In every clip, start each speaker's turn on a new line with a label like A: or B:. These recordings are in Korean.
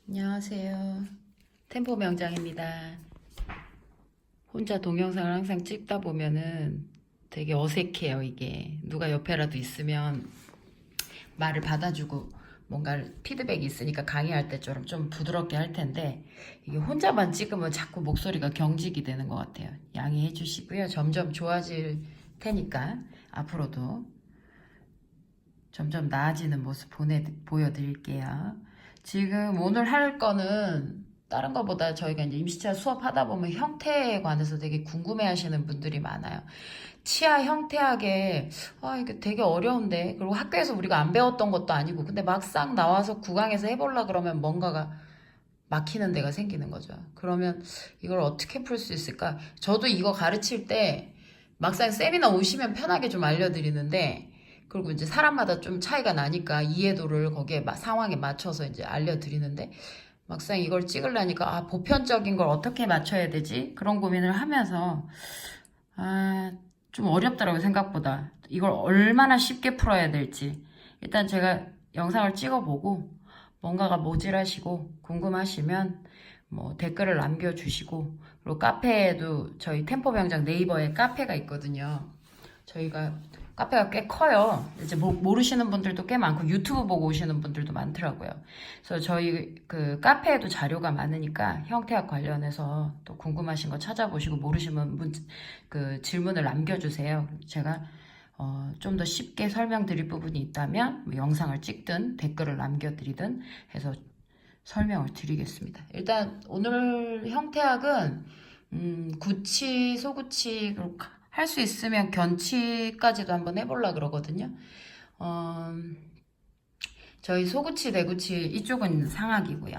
A: 안녕하세요. 템포 명장입니다. 혼자 동영상을 항상 찍다 보면은 되게 어색해요, 이게. 누가 옆에라도 있으면 말을 받아주고 뭔가 피드백이 있으니까 강의할 때처럼 좀 부드럽게 할 텐데, 이게 혼자만 찍으면 자꾸 목소리가 경직이 되는 것 같아요. 양해해 주시고요. 점점 좋아질 테니까 앞으로도 점점 나아지는 모습 보여드릴게요. 지금 오늘 할 거는 다른 거보다 저희가 이제 임시치아 수업하다 보면 형태에 관해서 되게 궁금해 하시는 분들이 많아요. 치아 형태하게, 이게 되게 어려운데. 그리고 학교에서 우리가 안 배웠던 것도 아니고. 근데 막상 나와서 구강에서 해보려 그러면 뭔가가 막히는 데가 생기는 거죠. 그러면 이걸 어떻게 풀 수 있을까? 저도 이거 가르칠 때 막상 세미나 오시면 편하게 좀 알려드리는데, 그리고 이제 사람마다 좀 차이가 나니까 이해도를 거기에 상황에 맞춰서 이제 알려드리는데, 막상 이걸 찍으려니까 보편적인 걸 어떻게 맞춰야 되지? 그런 고민을 하면서 좀 어렵더라고요. 생각보다 이걸 얼마나 쉽게 풀어야 될지. 일단 제가 영상을 찍어보고 뭔가가 모질하시고 궁금하시면 뭐 댓글을 남겨주시고, 그리고 카페에도 저희 템포명장 네이버에 카페가 있거든요. 저희가 카페가 꽤 커요. 이제 모르시는 분들도 꽤 많고 유튜브 보고 오시는 분들도 많더라고요. 그래서 저희 그 카페에도 자료가 많으니까 형태학 관련해서 또 궁금하신 거 찾아보시고 모르시면 그 질문을 남겨주세요. 제가 좀 더 쉽게 설명드릴 부분이 있다면 뭐 영상을 찍든 댓글을 남겨드리든 해서 설명을 드리겠습니다. 일단 오늘 형태학은 구치, 소구치, 할 수 있으면 견치까지도 한번 해보려고 그러거든요. 저희 소구치, 대구치 이쪽은 상악이고요.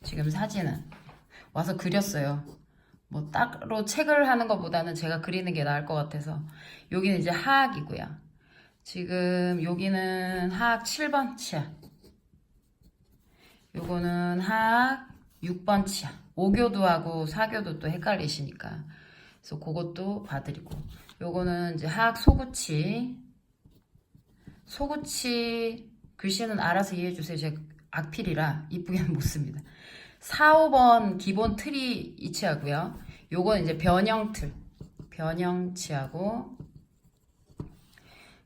A: 지금 사진은 와서 그렸어요. 뭐 따로 책을 하는 것보다는 제가 그리는 게 나을 것 같아서. 여기는 이제 하악이고요. 지금 여기는 하악 7번 치아, 요거는 하악 6번 치아. 5교도하고 4교도 또 헷갈리시니까 그래서 그것도 봐드리고, 요거는 이제 하악 소구치. 글씨는 알아서 이해해주세요. 제가 악필이라 이쁘게는 못 씁니다. 4, 5번 기본 틀이 이치하고요. 요건 이제 변형치하고,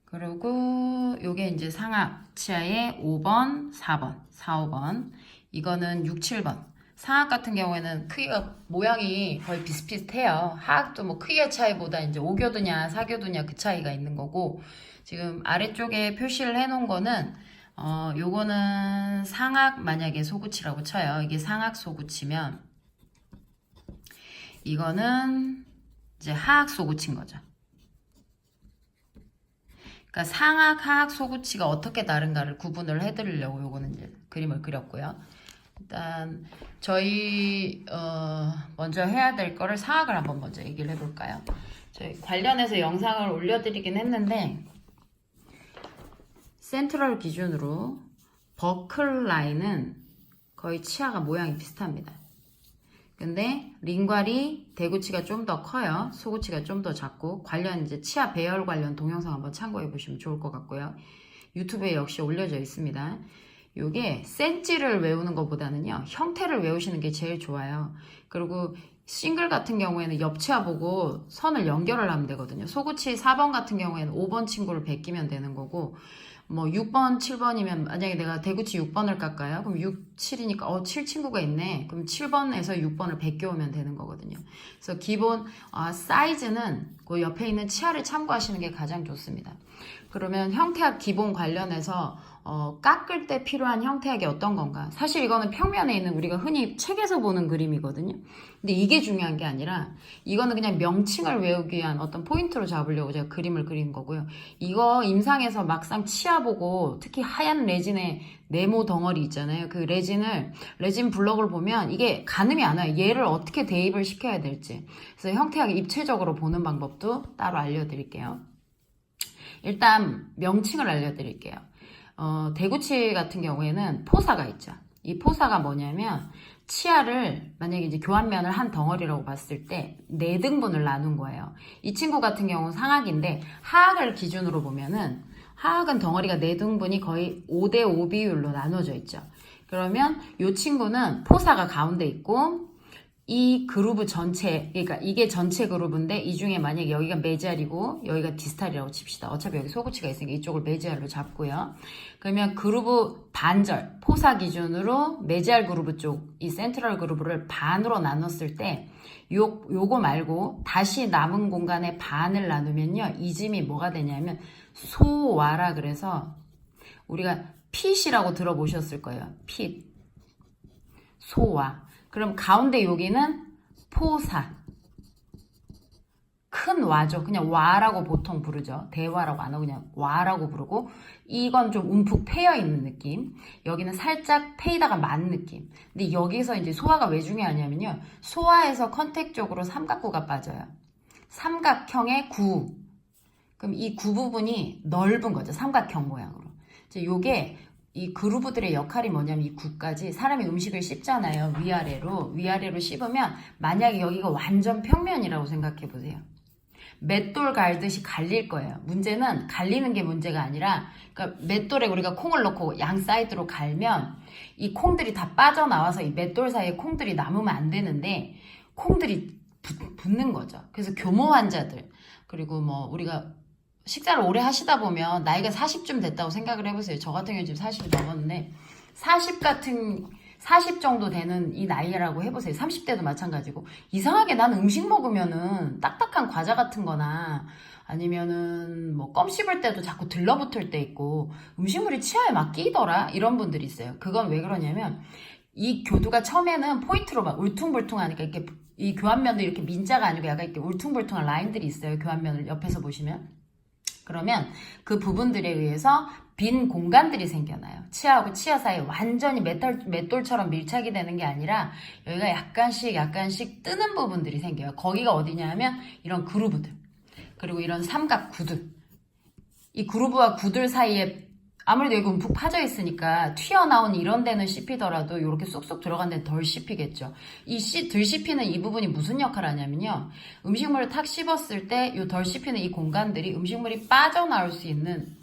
A: 그리고 요게 이제 상악 치아의 5번, 4번, 4, 5번. 이거는 6, 7번. 상악 같은 경우에는 크기가 모양이 거의 비슷비슷해요. 하악도 뭐 크기의 차이보다 이제 5교도냐 4교도냐 그 차이가 있는 거고, 지금 아래쪽에 표시를 해 놓은 거는 요거는 상악 만약에 소구치라고 쳐요. 이게 상악 소구치면 이거는 이제 하악 소구치인 거죠. 그러니까 상악, 하악, 소구치가 어떻게 다른가를 구분을 해드리려고 요거는 이제 그림을 그렸고요. 일단 저희 먼저 해야 될 거를 상악을 한번 먼저 얘기를 해볼까요? 저희 관련해서 영상을 올려드리긴 했는데, 센트럴 기준으로 버클 라인은 거의 치아가 모양이 비슷합니다. 근데 링괄이 대구치가 좀 더 커요. 소구치가 좀 더 작고, 관련 이제 치아 배열 관련 동영상 한번 참고해 보시면 좋을 것 같고요. 유튜브에 역시 올려져 있습니다. 요게 센치를 외우는 것보다는요, 형태를 외우시는 게 제일 좋아요. 그리고 싱글 같은 경우에는 옆치아 보고 선을 연결을 하면 되거든요. 소구치 4번 같은 경우에는 5번 친구를 베끼면 되는 거고, 뭐 6번, 7번이면 만약에 내가 대구치 6번을 깎아요. 그럼 6, 7이니까 7 친구가 있네. 그럼 7번에서 6번을 베껴오면 되는 거거든요. 그래서 기본 사이즈는 그 옆에 있는 치아를 참고하시는 게 가장 좋습니다. 그러면 형태학 기본 관련해서 깎을 때 필요한 형태학이 어떤 건가? 사실 이거는 평면에 있는 우리가 흔히 책에서 보는 그림이거든요. 근데 이게 중요한 게 아니라 이거는 그냥 명칭을 외우기 위한 어떤 포인트로 잡으려고 제가 그림을 그린 거고요. 이거 임상에서 막상 치아 보고 특히 하얀 레진의 네모 덩어리 있잖아요. 그 레진 블럭을 보면 이게 가늠이 안 와요. 얘를 어떻게 대입을 시켜야 될지. 그래서 형태학을 입체적으로 보는 방법도 따로 알려드릴게요. 일단 명칭을 알려드릴게요. 대구치 같은 경우에는 포사가 있죠. 이 포사가 뭐냐면 치아를 만약에 이제 교환면을 한 덩어리라고 봤을 때 4등분을 나눈 거예요. 이 친구 같은 경우는 상악인데, 하악을 기준으로 보면은 하악은 덩어리가 4등분이 거의 5대5 비율로 나눠져 있죠. 그러면 이 친구는 포사가 가운데 있고 이 그루브 전체, 그러니까 이게 전체 그루브인데 이 중에 만약에 여기가 메지알이고 여기가 디스탈이라고 칩시다. 어차피 여기 소구치가 있으니까 이쪽을 메지알로 잡고요. 그러면 그루브 반절, 포사 기준으로 메지알 그루브 쪽, 이 센트럴 그루브를 반으로 나눴을 때 요거 말고 다시 남은 공간에 반을 나누면요. 이 짐이 뭐가 되냐면 소와라 그래서 우리가 핏이라고 들어보셨을 거예요. 핏, 소와. 그럼 가운데 여기는 포사. 큰 와죠. 그냥 와라고 보통 부르죠. 대와라고 안 하고 그냥 와라고 부르고 이건 좀 움푹 패여 있는 느낌. 여기는 살짝 패이다가 만 느낌. 근데 여기서 이제 소화가 왜 중요하냐면요. 소화에서 컨택적으로 삼각구가 빠져요. 삼각형의 구. 그럼 이 구 부분이 넓은 거죠. 삼각형 모양으로. 이제 요게 이 그루브들의 역할이 뭐냐면 이 구까지 사람이 음식을 씹잖아요. 위아래로 씹으면 만약에 여기가 완전 평면이라고 생각해 보세요. 맷돌 갈듯이 갈릴 거예요. 문제는 갈리는 게 문제가 아니라 그러니까 맷돌에 우리가 콩을 넣고 양 사이드로 갈면 이 콩들이 다 빠져나와서 이 맷돌 사이에 콩들이 남으면 안 되는데 콩들이 붙는 거죠. 그래서 교모 환자들 그리고 뭐 우리가 식사를 오래 하시다 보면 나이가 40쯤 됐다고 생각을 해보세요. 저 같은 경우는 지금 40이 넘었는데 40 정도 되는 이 나이라고 해보세요. 30대도 마찬가지고 이상하게 난 음식 먹으면은 딱딱한 과자 같은 거나 아니면은 뭐 껌 씹을 때도 자꾸 들러붙을 때 있고 음식물이 치아에 막 끼더라 이런 분들이 있어요. 그건 왜 그러냐면 이 교두가 처음에는 포인트로 막 울퉁불퉁하니까 이렇게 이 교환면도 이렇게 민자가 아니고 약간 이렇게 울퉁불퉁한 라인들이 있어요. 교환면을 옆에서 보시면 그러면 그 부분들에 의해서 빈 공간들이 생겨나요. 치아하고 치아 사이에 완전히 맷돌처럼 밀착이 되는 게 아니라 여기가 약간씩 뜨는 부분들이 생겨요. 거기가 어디냐 하면 이런 그루브들 그리고 이런 삼각구들 이 그루브와 구들 사이에 아무래도 여기 움푹 파져 있으니까 튀어나온 이런 데는 씹히더라도 이렇게 쑥쑥 들어간 데는 덜 씹히겠죠. 덜 씹히는 이 부분이 무슨 역할을 하냐면요. 음식물을 탁 씹었을 때 이 덜 씹히는 이 공간들이 음식물이 빠져나올 수 있는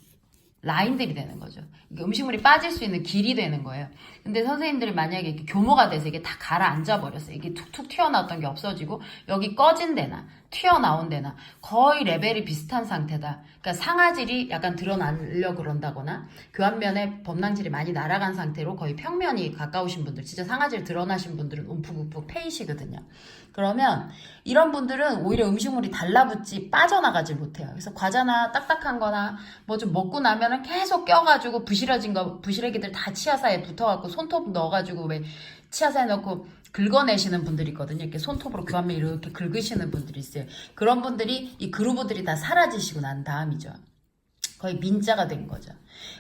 A: 라인들이 되는 거죠. 그러니까 음식물이 빠질 수 있는 길이 되는 거예요. 근데 선생님들이 만약에 이렇게 교모가 돼서 이게 다 가라앉아 버렸어요. 이게 툭툭 튀어나왔던 게 없어지고 여기 꺼진 데나 튀어나온 데나 거의 레벨이 비슷한 상태다. 그러니까 상아질이 약간 드러나려 그런다거나 교환면에 범랑질이 많이 날아간 상태로 거의 평면이 가까우신 분들 진짜 상아질 드러나신 분들은 움푹움푹 패이시거든요. 그러면 이런 분들은 오히려 음식물이 달라붙지 빠져나가지 못해요. 그래서 과자나 딱딱한 거나 뭐 좀 먹고 나면은 계속 껴가지고 부시래기들 다 치아 사이에 붙어갖고 손톱 넣어가지고 왜 치아 사이에 넣고 긁어내시는 분들이 있거든요. 이렇게 손톱으로 교환면 이렇게 긁으시는 분들이 있어요. 그런 분들이 이 그루브들이 다 사라지시고 난 다음이죠. 거의 민자가 된 거죠.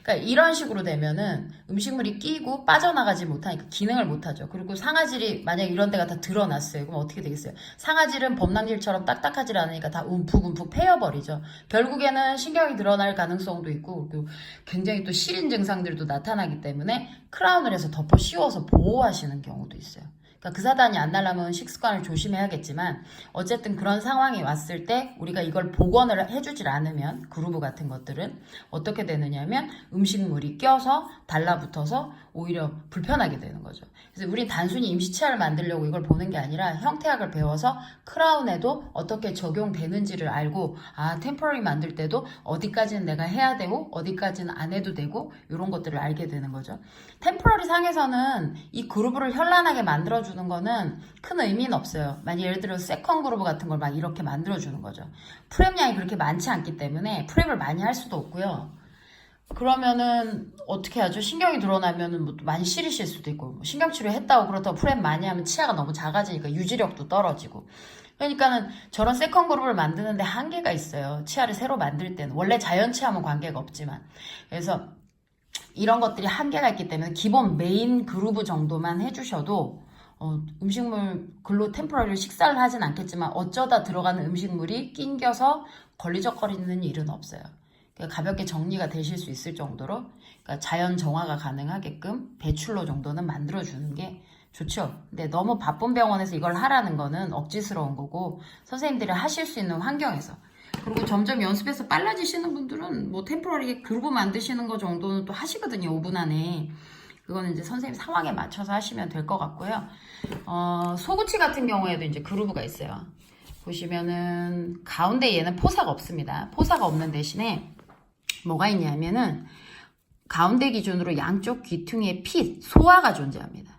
A: 그러니까 이런 식으로 되면은 음식물이 끼고 빠져나가지 못하니까 기능을 못하죠. 그리고 상아질이 만약 이런 데가 다 드러났어요. 그럼 어떻게 되겠어요? 상아질은 범랑질처럼 딱딱하지 않으니까 다 움푹움푹 패여버리죠. 결국에는 신경이 드러날 가능성도 있고 그리고 굉장히 또 시린 증상들도 나타나기 때문에 크라운을 해서 덮어 씌워서 보호하시는 경우도 있어요. 그러니까 그 사단이 안 나려면 식습관을 조심해야겠지만 어쨌든 그런 상황이 왔을 때 우리가 이걸 복원을 해주질 않으면 그루브 같은 것들은 어떻게 되느냐면 음식물이 껴서 달라붙어서 오히려 불편하게 되는 거죠. 그래서 우린 단순히 임시치아를 만들려고 이걸 보는 게 아니라 형태학을 배워서 크라운에도 어떻게 적용되는지를 알고 템포러리 만들 때도 어디까지는 내가 해야 되고 어디까지는 안 해도 되고 이런 것들을 알게 되는 거죠. 템포러리 상에서는 이 그루브를 현란하게 만들어주는 거는 큰 의미는 없어요. 만약 예를 들어 세컨 그루브 같은 걸 막 이렇게 만들어주는 거죠. 프렘량이 그렇게 많지 않기 때문에 프렘을 많이 할 수도 없고요. 그러면은 어떻게 하죠? 신경이 드러나면은 뭐 많이 시리실 수도 있고 뭐 신경치료 했다고 그렇다고 프렘 많이 하면 치아가 너무 작아지니까 유지력도 떨어지고 그러니까는 저런 세컨 그룹을 만드는데 한계가 있어요. 치아를 새로 만들 때는 원래 자연 치아면 관계가 없지만 그래서 이런 것들이 한계가 있기 때문에 기본 메인 그루브 정도만 해주셔도 음식물 글로 템포러리로 식사를 하진 않겠지만 어쩌다 들어가는 음식물이 낑겨서 걸리적거리는 일은 없어요. 가볍게 정리가 되실 수 있을 정도로 그러니까 자연 정화가 가능하게끔 배출로 정도는 만들어주는 게 좋죠. 근데 너무 바쁜 병원에서 이걸 하라는 거는 억지스러운 거고 선생님들이 하실 수 있는 환경에서 그리고 점점 연습해서 빨라지시는 분들은 뭐 템포러리 그루브 만드시는 거 정도는 또 하시거든요. 5분 안에. 그거는 이제 선생님 상황에 맞춰서 하시면 될 것 같고요. 소구치 같은 경우에도 이제 그루브가 있어요. 보시면은 가운데 얘는 포사가 없습니다. 포사가 없는 대신에 뭐가 있냐면은 가운데 기준으로 양쪽 귀퉁이에 핏, 소화가 존재합니다.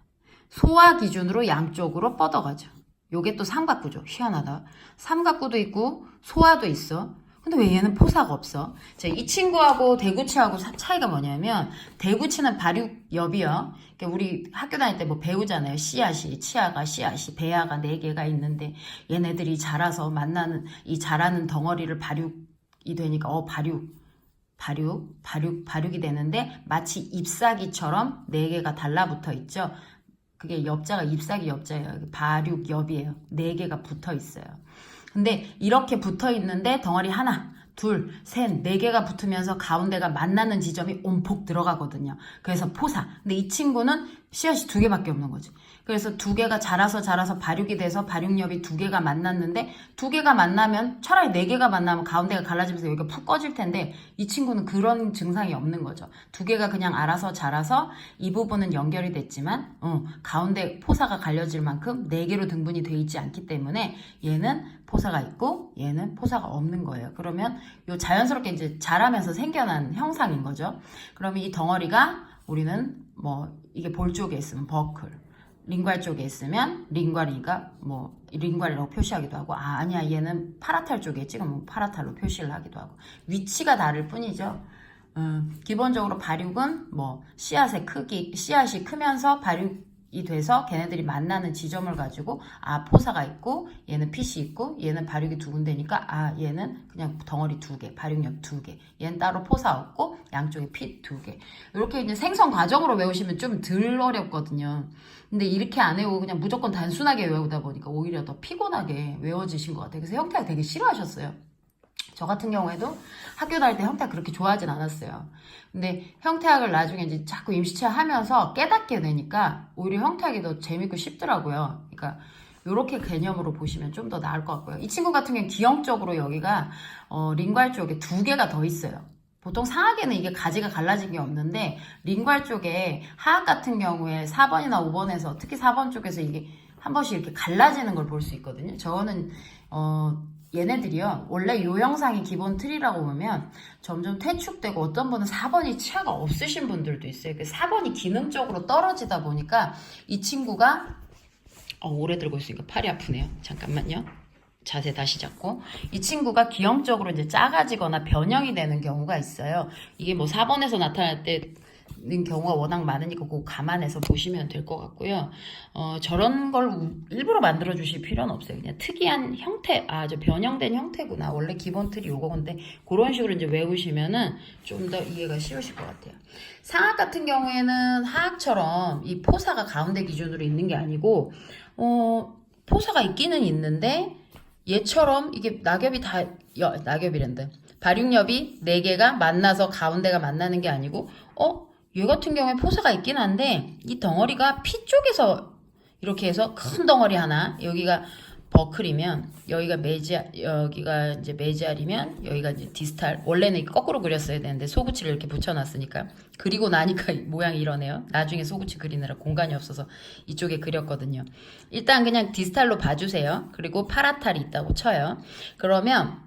A: 소화 기준으로 양쪽으로 뻗어가죠. 요게 또 삼각구죠. 희한하다. 삼각구도 있고 소화도 있어. 근데 왜 얘는 포사가 없어? 자, 이 친구하고 대구치하고 차이가 뭐냐면 대구치는 발육엽이요. 그러니까 우리 학교 다닐 때 뭐 배우잖아요. 씨앗이, 치아가, 씨앗이, 배아가 4개가 있는데 얘네들이 자라서 만나는 이 자라는 덩어리를 발육이 되니까 발육이 되는데 마치 잎사귀처럼 4개가 달라붙어 있죠. 그게 엽자가 잎사귀 엽자예요. 발육엽이에요. 4개가 붙어 있어요. 근데 이렇게 붙어 있는데 덩어리 하나, 둘, 셋, 4개가 붙으면서 가운데가 만나는 지점이 온폭 들어가거든요. 그래서 포사. 근데 이 친구는 씨앗이 2개밖에 없는 거지. 그래서 2개가 자라서 발육이 돼서 발육엽이 2개가 만났는데 2개가 만나면 차라리 4개가 만나면 가운데가 갈라지면서 여기가 푹 꺼질 텐데 이 친구는 그런 증상이 없는 거죠. 2개가 그냥 알아서 자라서 이 부분은 연결이 됐지만 가운데 포사가 갈려질 만큼 4개로 등분이 돼 있지 않기 때문에 얘는 포사가 있고 얘는 포사가 없는 거예요. 그러면 요 자연스럽게 이제 자라면서 생겨난 형상인 거죠. 그러면 이 덩어리가 우리는 뭐 이게 볼 쪽에 있으면 버클, 링괄 쪽에 있으면 링괄이가 뭐 링괄이라고 표시하기도 하고 아니야 얘는 파라탈 쪽에 찍으면 파라탈로 표시를 하기도 하고 위치가 다를 뿐이죠. 기본적으로 발육은 뭐 씨앗의 크기, 씨앗이 크면서 발육이 돼서 걔네들이 만나는 지점을 가지고 포사가 있고 얘는 핏이 있고 얘는 발육이 2군데니까 얘는 그냥 덩어리 2개, 발육엽 2개, 얘는 따로 포사 없고 양쪽에 핏 2개. 이렇게 이제 생성 과정으로 외우시면 좀 덜 어렵거든요. 근데 이렇게 안 외우고 그냥 무조건 단순하게 외우다 보니까 오히려 더 피곤하게 외워지신 것 같아요. 그래서 형태학 되게 싫어하셨어요. 저 같은 경우에도 학교 다닐 때 형태학 그렇게 좋아하진 않았어요. 근데 형태학을 나중에 이제 자꾸 임시체화 하면서 깨닫게 되니까 오히려 형태학이 더 재밌고 쉽더라고요. 그러니까 요렇게 개념으로 보시면 좀 더 나을 것 같고요. 이 친구 같은 경우는 기형적으로 여기가 링괄 쪽에 2개가 더 있어요. 보통 상학에는 이게 가지가 갈라진 게 없는데 링괄 쪽에 하학 같은 경우에 4번이나 5번에서 특히 4번 쪽에서 이게 한 번씩 이렇게 갈라지는 걸 볼 수 있거든요. 저는 얘네들이요 원래 요 형상이 기본 틀이라고 보면 점점 퇴축되고 어떤 분은 4번이 치아가 없으신 분들도 있어요. 4번이 기능적으로 떨어지다 보니까 이 친구가 오래 들고 있으니까 팔이 아프네요. 잠깐만요. 자세 다시 잡고 이 친구가 기형적으로 이제 작아지거나 변형이 되는 경우가 있어요. 이게 뭐 4번에서 나타날 때는 경우가 워낙 많으니까 그거 감안해서 보시면 될 것 같고요. 저런 걸 일부러 만들어 주실 필요는 없어요. 그냥 특이한 형태, 저 변형된 형태구나. 원래 기본 틀이 요거인데 그런 식으로 이제 외우시면은 좀 더 이해가 쉬우실 것 같아요. 상학 같은 경우에는 하학처럼 이 포사가 가운데 기준으로 있는 게 아니고 포사가 있기는 있는데 얘처럼 이게 낙엽이란데 발육엽이 4개가 만나서 가운데가 만나는 게 아니고 얘 같은 경우에 포사가 있긴 한데 이 덩어리가 피 쪽에서 이렇게 해서 큰 덩어리 하나 여기가 버클이면 여기가 여기가 이제 메지알이면 여기가 이제 디스탈. 원래는 거꾸로 그렸어야 되는데 소구치를 이렇게 붙여놨으니까 그리고 나니까 모양이 이러네요. 나중에 소구치 그리느라 공간이 없어서 이쪽에 그렸거든요. 일단 그냥 디스탈로 봐주세요. 그리고 파라탈이 있다고 쳐요. 그러면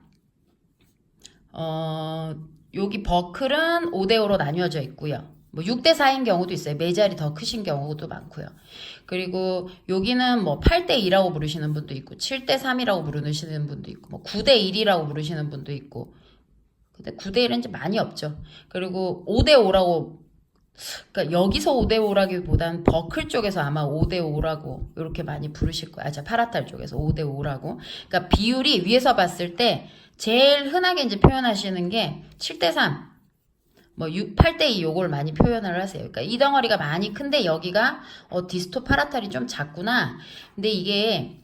A: 여기 버클은 5대5로 나뉘어져 있고요. 뭐 6대4인 경우도 있어요. 메지알이 더 크신 경우도 많고요. 그리고 여기는 뭐 8대2라고 부르시는 분도 있고 7대3이라고 부르시는 분도 있고 뭐 9대1이라고 부르시는 분도 있고 근데 9대1은 이제 많이 없죠. 그리고 5대5라고 그러니까 여기서 5대5라기보다는 버클 쪽에서 아마 5대5라고 이렇게 많이 부르실 거예요. 파라탈 쪽에서 5대5라고. 그러니까 비율이 위에서 봤을 때 제일 흔하게 이제 표현하시는 게 7대3 뭐 8대2 요걸 많이 표현을 하세요. 그러니까 이 덩어리가 많이 큰데 여기가 디스토 파라탈이 좀 작구나. 근데 이게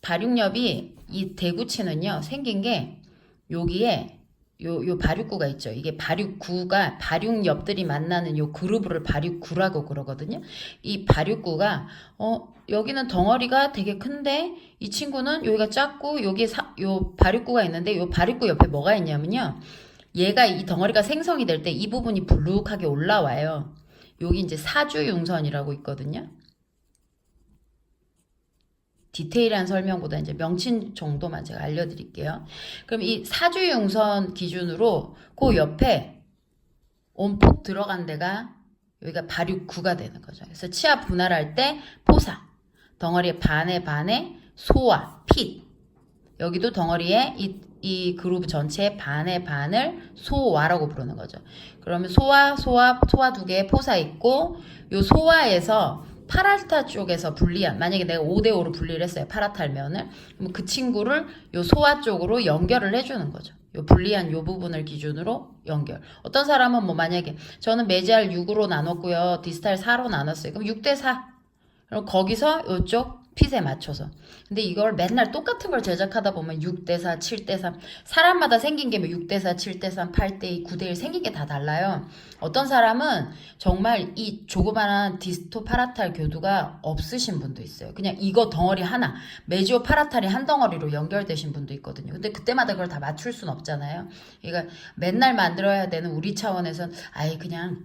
A: 발육엽이 이 대구치는요 생긴 게 여기에 요 발육구가 있죠. 이게 발육구가 발육엽들이 만나는 요 그루브를 발육구라고 그러거든요. 이 발육구가 여기는 덩어리가 되게 큰데 이 친구는 여기가 작고 여기에 요 발육구가 있는데 요 발육구 옆에 뭐가 있냐면요. 얘가 이 덩어리가 생성이 될 때 이 부분이 불룩하게 올라와요. 여기 이제 사주융선이라고 있거든요. 디테일한 설명보다 이제 명칭 정도만 제가 알려드릴게요. 그럼 이 사주융선 기준으로 그 옆에 온폭 들어간 데가 여기가 발육구가 되는 거죠. 그래서 치아 분할할 때 포사, 덩어리의 반에 소화, 핏. 여기도 덩어리에 이 그룹 전체의 반의 반을 소화라고 부르는 거죠. 그러면 소화 두 개의 포사 있고, 요 소화에서 파라탈 쪽에서 분리한, 만약에 내가 5대5로 분리를 했어요. 파라탈 면을. 그럼 그 친구를 요 소화 쪽으로 연결을 해주는 거죠. 요 분리한 요 부분을 기준으로 연결. 어떤 사람은 뭐 만약에 저는 메지알 6으로 나눴고요. 디스탈 4로 나눴어요. 그럼 6대4. 그럼 거기서 요쪽 핏에 맞춰서. 근데 이걸 맨날 똑같은 걸 제작하다 보면 6대4, 7대3. 사람마다 생긴 게 뭐 6대4, 7대3, 8대2, 9대1 생긴 게 다 달라요. 어떤 사람은 정말 이 조그만한 디스토 파라탈 교두가 없으신 분도 있어요. 그냥 이거 덩어리 하나, 메지오 파라탈이 한 덩어리로 연결되신 분도 있거든요. 근데 그때마다 그걸 다 맞출 순 없잖아요. 그러니까 맨날 만들어야 되는 우리 차원에선 아예 그냥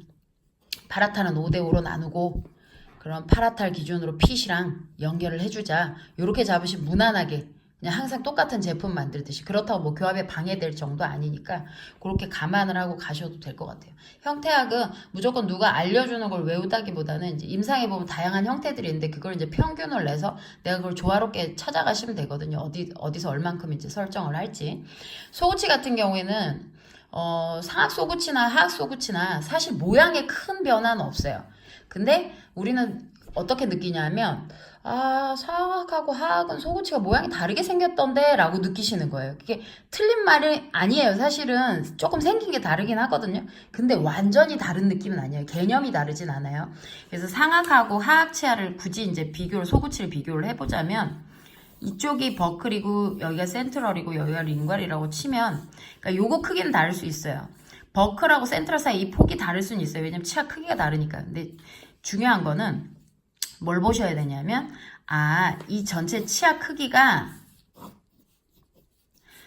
A: 파라탈은 5대5로 나누고 그럼 파라탈 기준으로 핏이랑 연결을 해주자. 요렇게 잡으시면 무난하게 그냥 항상 똑같은 제품 만들듯이. 그렇다고 뭐 교합에 방해될 정도 아니니까 그렇게 감안을 하고 가셔도 될 것 같아요. 형태학은 무조건 누가 알려주는 걸 외우다기보다는 이제 임상에 보면 다양한 형태들이 있는데 그걸 이제 평균을 내서 내가 그걸 조화롭게 찾아가시면 되거든요. 어디서 얼만큼 이제 설정을 할지. 소구치 같은 경우에는 상악 소구치나 하악 소구치나 사실 모양에 큰 변화는 없어요. 근데 우리는 어떻게 느끼냐면 상악하고 하악은 소구치가 모양이 다르게 생겼던데 라고 느끼시는 거예요. 그게 틀린 말이 아니에요. 사실은 조금 생긴 게 다르긴 하거든요. 근데 완전히 다른 느낌은 아니에요. 개념이 다르진 않아요. 그래서 상악하고 하악 치아를 굳이 이제 소구치를 비교를 해보자면 이쪽이 버클이고 여기가 센트럴이고 여기가 링괄이라고 치면 그러니까 요거 크기는 다를 수 있어요. 버클하고 센트럴 사이 이 폭이 다를 수는 있어요. 왜냐면 치아 크기가 다르니까. 근데 중요한 거는 뭘 보셔야 되냐면 이 전체 치아 크기가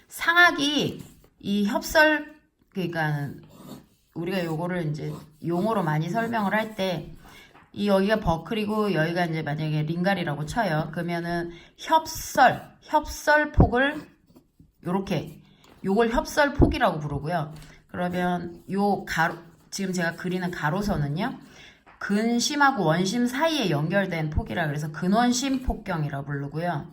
A: 상악이 이 협설 그러니까 우리가 요거를 이제 용어로 많이 설명을 할 때 이 여기가 버클이고 여기가 이제 만약에 링갈이라고 쳐요. 그러면은 협설 폭을 요렇게 요걸 협설 폭이라고 부르고요. 그러면 지금 제가 그리는 가로선은요. 근심하고 원심 사이에 연결된 폭이라 그래서 근원심 폭경이라고 부르고요.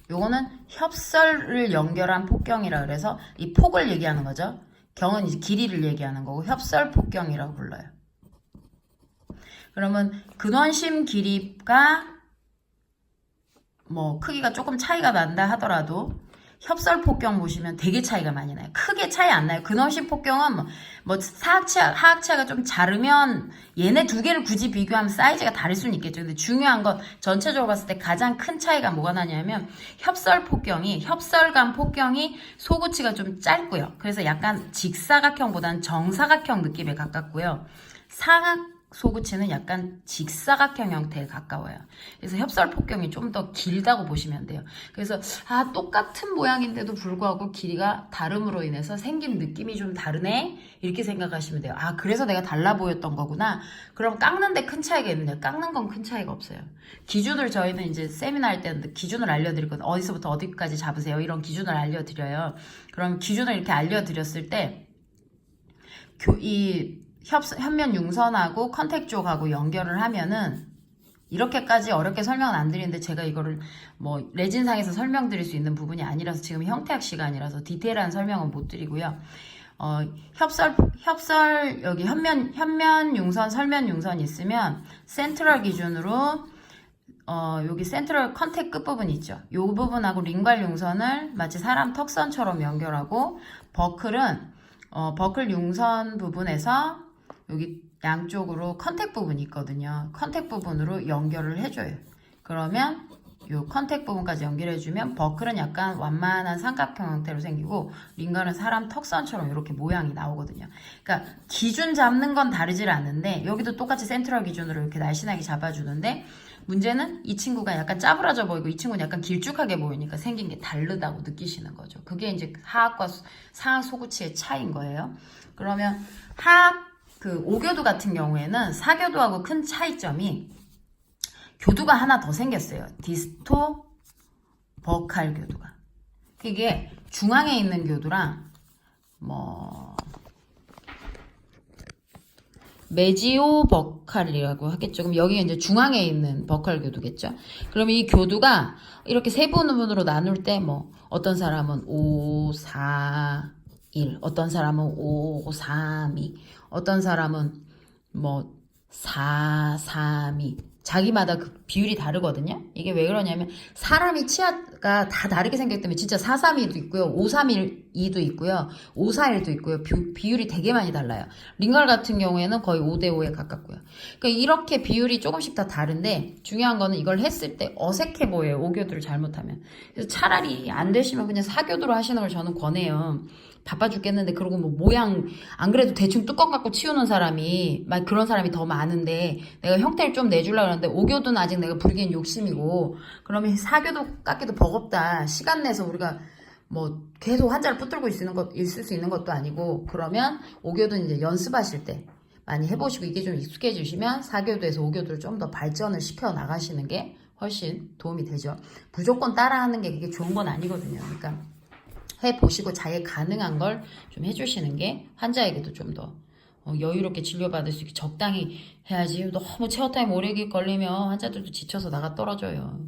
A: 요거는 협설을 연결한 폭경이라 그래서 이 폭을 얘기하는 거죠. 경은 이제 길이를 얘기하는 거고 협설 폭경이라고 불러요. 그러면 근원심 길이가 뭐 크기가 조금 차이가 난다 하더라도 협설 폭경 보시면 되게 차이가 많이 나요. 크게 차이 안 나요. 근원심 폭경은 뭐 사악치아, 하악치아가 좀 자르면 얘네 두 개를 굳이 비교하면 사이즈가 다를 수는 있겠죠. 근데 중요한 건 전체적으로 봤을 때 가장 큰 차이가 뭐가 나냐면 협설감 폭경이 소구치가 좀 짧고요. 그래서 약간 직사각형보다는 정사각형 느낌에 가깝고요. 상악 소구치는 약간 직사각형 형태에 가까워요. 그래서 협설 폭경이 좀 더 길다고 보시면 돼요. 그래서 똑같은 모양인데도 불구하고 길이가 다름으로 인해서 생긴 느낌이 좀 다르네? 이렇게 생각하시면 돼요. 그래서 내가 달라 보였던 거구나. 그럼 깎는데 큰 차이가 있느냐? 깎는 건 큰 차이가 없어요. 기준을 저희는 이제 세미나 할 때는 기준을 알려드리거든요. 어디서부터 어디까지 잡으세요? 이런 기준을 알려드려요. 그럼 기준을 이렇게 알려드렸을 때 이 현면 융선하고 컨택 쪽하고 연결을 하면은 이렇게까지 어렵게 설명은 안 드리는데 제가 이거를 뭐 레진상에서 설명드릴 수 있는 부분이 아니라서 지금 형태학 시간이라서 디테일한 설명은 못 드리고요. 협설 여기 현면 융선, 설면 융선 있으면 센트럴 기준으로 여기 센트럴 컨택 끝부분 있죠. 이 부분하고 링괄 융선을 마치 사람 턱선처럼 연결하고 버클 융선 부분에서 여기 양쪽으로 컨택 부분이 있거든요. 컨택 부분으로 연결을 해줘요. 그러면 이 컨택 부분까지 연결해주면 버클은 약간 완만한 삼각형 형태로 생기고 링걸은 사람 턱선처럼 이렇게 모양이 나오거든요. 그러니까 기준 잡는 건 다르질 않는데 여기도 똑같이 센트럴 기준으로 이렇게 날씬하게 잡아주는데 문제는 이 친구가 약간 짜부라져 보이고 이 친구는 약간 길쭉하게 보이니까 생긴 게 다르다고 느끼시는 거죠. 그게 이제 하악과 상악 소구치의 차이인 거예요. 그러면 그 5교도 같은 경우에는 4교도하고 큰 차이점이 교두가 하나 더 생겼어요. 디스토 버칼 교두가. 이게 중앙에 있는 교두랑 메지오 버칼이라고 하겠죠. 그럼 여기가 이제 중앙에 있는 버칼 교두겠죠. 그러면 이 교두가 이렇게 세 부분으로 나눌 때 어떤 사람은 5, 4, 1, 어떤 사람은 5, 3, 2, 어떤 사람은 4, 3, 2. 자기마다 그 비율이 다르거든요. 이게 왜 그러냐면 사람이 치아가 다 다르게 생겼기 때문에 진짜 4, 3, 2도 있고요. 5, 3, 2도 있고요. 5, 4, 1도 있고요. 비율이 되게 많이 달라요. 링걸 같은 경우에는 거의 5대 5에 가깝고요. 그러니까 이렇게 비율이 조금씩 다 다른데 중요한 거는 이걸 했을 때 어색해 보여요. 5교도를 잘못하면. 그래서 차라리 안 되시면 그냥 4교도로 하시는 걸 저는 권해요. 바빠 죽겠는데 그러고 모양 안 그래도 대충 뚜껑 갖고 치우는 사람이 막 그런 사람이 더 많은데 내가 형태를 좀 내주려고 하는데 5교도는 아직 내가 부르기엔 욕심이고 그러면 4교도 깎기도 버겁다. 시간 내서 우리가 계속 한자를 붙들고 있을 수 있는 것도 아니고 그러면 5교도는 이제 연습하실 때 많이 해보시고 이게 좀 익숙해지시면 4교도에서 5교도를 좀 더 발전을 시켜 나가시는 게 훨씬 도움이 되죠. 무조건 따라하는 게 그게 좋은 건 아니거든요. 그러니까 해보시고 자기 가능한 걸 좀 해주시는 게 환자에게도 좀 더 여유롭게 진료받을 수 있게 적당히 해야지. 너무 체어 타임 오래 걸리면 환자들도 지쳐서 나가 떨어져요.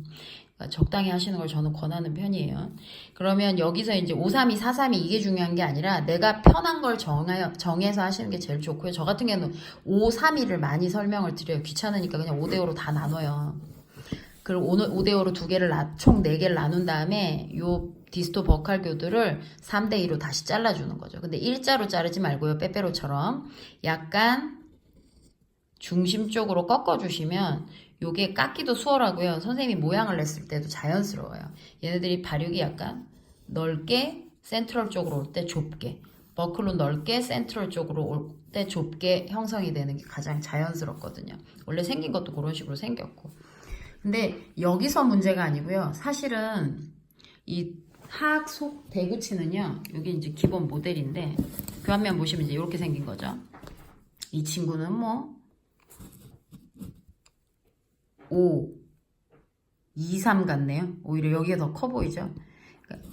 A: 그러니까 적당히 하시는 걸 저는 권하는 편이에요. 그러면 여기서 이제 532, 432 이게 중요한 게 아니라 내가 편한 걸 정해서 하시는 게 제일 좋고요. 저 같은 경우는 532를 많이 설명을 드려요. 귀찮으니까 그냥 5대5로 다 나눠요. 그리고 오늘 5대5로 총 4개를 나눈 다음에 요 디스토 버칼 교두를 3대2로 다시 잘라주는 거죠. 근데 일자로 자르지 말고요. 빼빼로처럼 약간 중심 쪽으로 꺾어주시면 요게 깎기도 수월하고요. 선생님이 모양을 냈을 때도 자연스러워요. 얘네들이 발육이 약간 넓게 센트럴 쪽으로 올 때 좁게 버클로 넓게 센트럴 쪽으로 올 때 좁게 형성이 되는 게 가장 자연스럽거든요. 원래 생긴 것도 그런 식으로 생겼고 근데 여기서 문제가 아니고요. 사실은 이 하악 속 대구치는요. 여기 이제 기본 모델인데 교환면 보시면 이제 이렇게 생긴 거죠. 이 친구는 5, 2, 3 같네요. 오히려 여기가 더 커 보이죠. 그러니까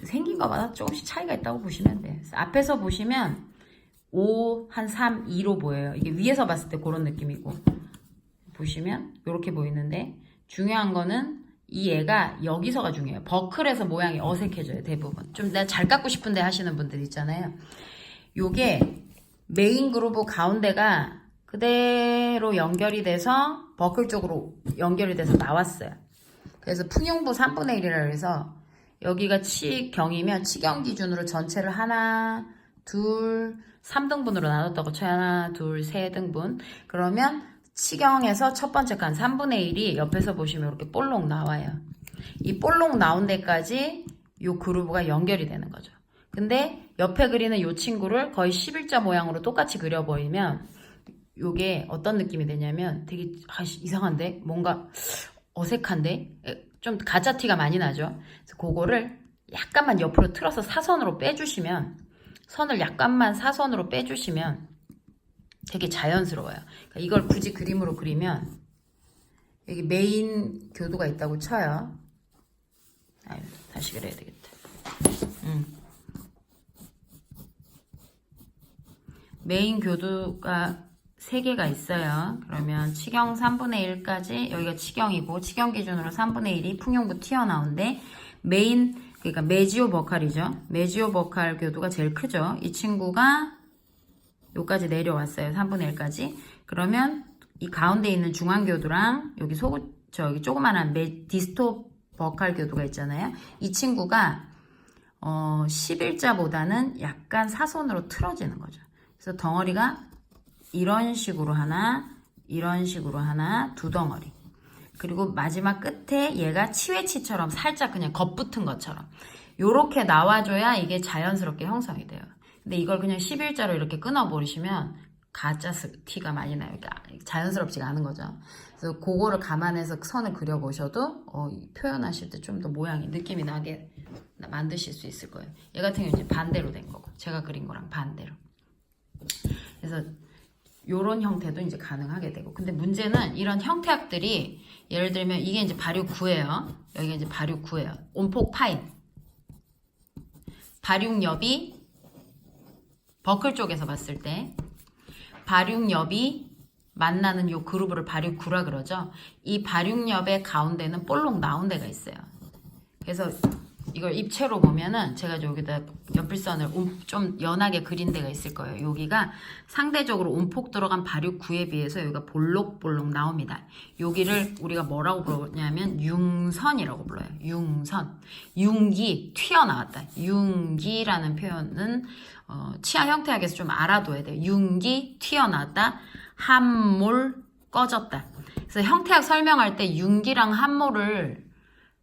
A: 생긴 것마다 조금씩 차이가 있다고 보시면 돼요. 앞에서 보시면 5, 한 3, 2로 보여요. 이게 위에서 봤을 때 그런 느낌이고 보시면 이렇게 보이는데 중요한 거는 이 애가 여기서가 중요해요. 버클에서 모양이 어색해져요. 대부분. 좀 내가 잘 깎고 싶은데 하시는 분들 있잖아요. 요게 메인 그루브 가운데가 그대로 연결이 돼서 버클 쪽으로 연결이 돼서 나왔어요. 그래서 풍용부 3분의 1이라 해서 여기가 치경이면 치경 기준으로 전체를 하나, 둘, 3등분으로 나눴다고 쳐요. 하나, 둘, 세 등분. 그러면 치경에서 첫 번째 칸 3분의 1이 옆에서 보시면 이렇게 볼록 나와요. 이 볼록 나온 데까지 이 그루브가 연결이 되는 거죠. 근데 옆에 그리는 이 친구를 거의 11자 모양으로 똑같이 그려버리면 이게 어떤 느낌이 되냐면 되게 이상한데? 뭔가 어색한데? 좀 가짜 티가 많이 나죠? 그래서 그거를 약간만 옆으로 틀어서 사선으로 빼주시면 선을 약간만 사선으로 빼주시면 되게 자연스러워요. 그러니까 이걸 굳이 그림으로 그리면 여기 메인 교두가 있다고 쳐요. 아유, 다시 그려야 되겠다. 메인 교두가 3개가 있어요. 그러면 치경 3분의 1까지 여기가 치경이고 치경 기준으로 3분의 1이 풍용부 튀어나온데 메인 그러니까 메지오 버칼이죠. 메지오 버칼 교두가 제일 크죠. 이 친구가 여기까지 내려왔어요. 3분의 1까지. 그러면 이 가운데 있는 중앙교두랑 여기 저기 조그만한 디스토 버칼 교두가 있잖아요. 이 친구가 11자보다는 약간 사선으로 틀어지는 거죠. 그래서 덩어리가 이런 식으로 하나, 이런 식으로 하나, 두 덩어리. 그리고 마지막 끝에 얘가 치외치처럼 살짝 그냥 겉붙은 것처럼 요렇게 나와줘야 이게 자연스럽게 형성이 돼요. 근데 이걸 그냥 11자로 이렇게 끊어버리시면 가짜 티가 많이 나요. 그러니까 자연스럽지가 않은 거죠. 그래서 그거를 감안해서 선을 그려보셔도 표현하실 때 좀 더 모양이 느낌이 나게 만드실 수 있을 거예요. 얘 같은 경우는 이제 반대로 된 거고 제가 그린 거랑 반대로. 그래서 요런 형태도 이제 가능하게 되고 근데 문제는 이런 형태학들이 예를 들면 이게 이제 발육 9예요. 여기가 이제 발육 9예요. 온폭 파인. 발육엽이 버클 쪽에서 봤을 때 발육엽이 만나는 요 그루브를 발육 9라 그러죠. 이 발육엽의 가운데는 볼록 나온 데가 있어요. 그래서 이걸 입체로 보면은 제가 여기다 연필선을 좀 연하게 그린 데가 있을 거예요. 여기가 상대적으로 온폭 들어간 발육 9에 비해서 여기가 볼록볼록 나옵니다. 여기를 우리가 뭐라고 부르냐면 융선이라고 불러요. 융선. 융기, 튀어나왔다. 융기라는 표현은 치아 형태학에서 좀 알아둬야 돼요. 융기, 튀어나왔다. 함몰, 꺼졌다. 그래서 형태학 설명할 때 융기랑 함몰을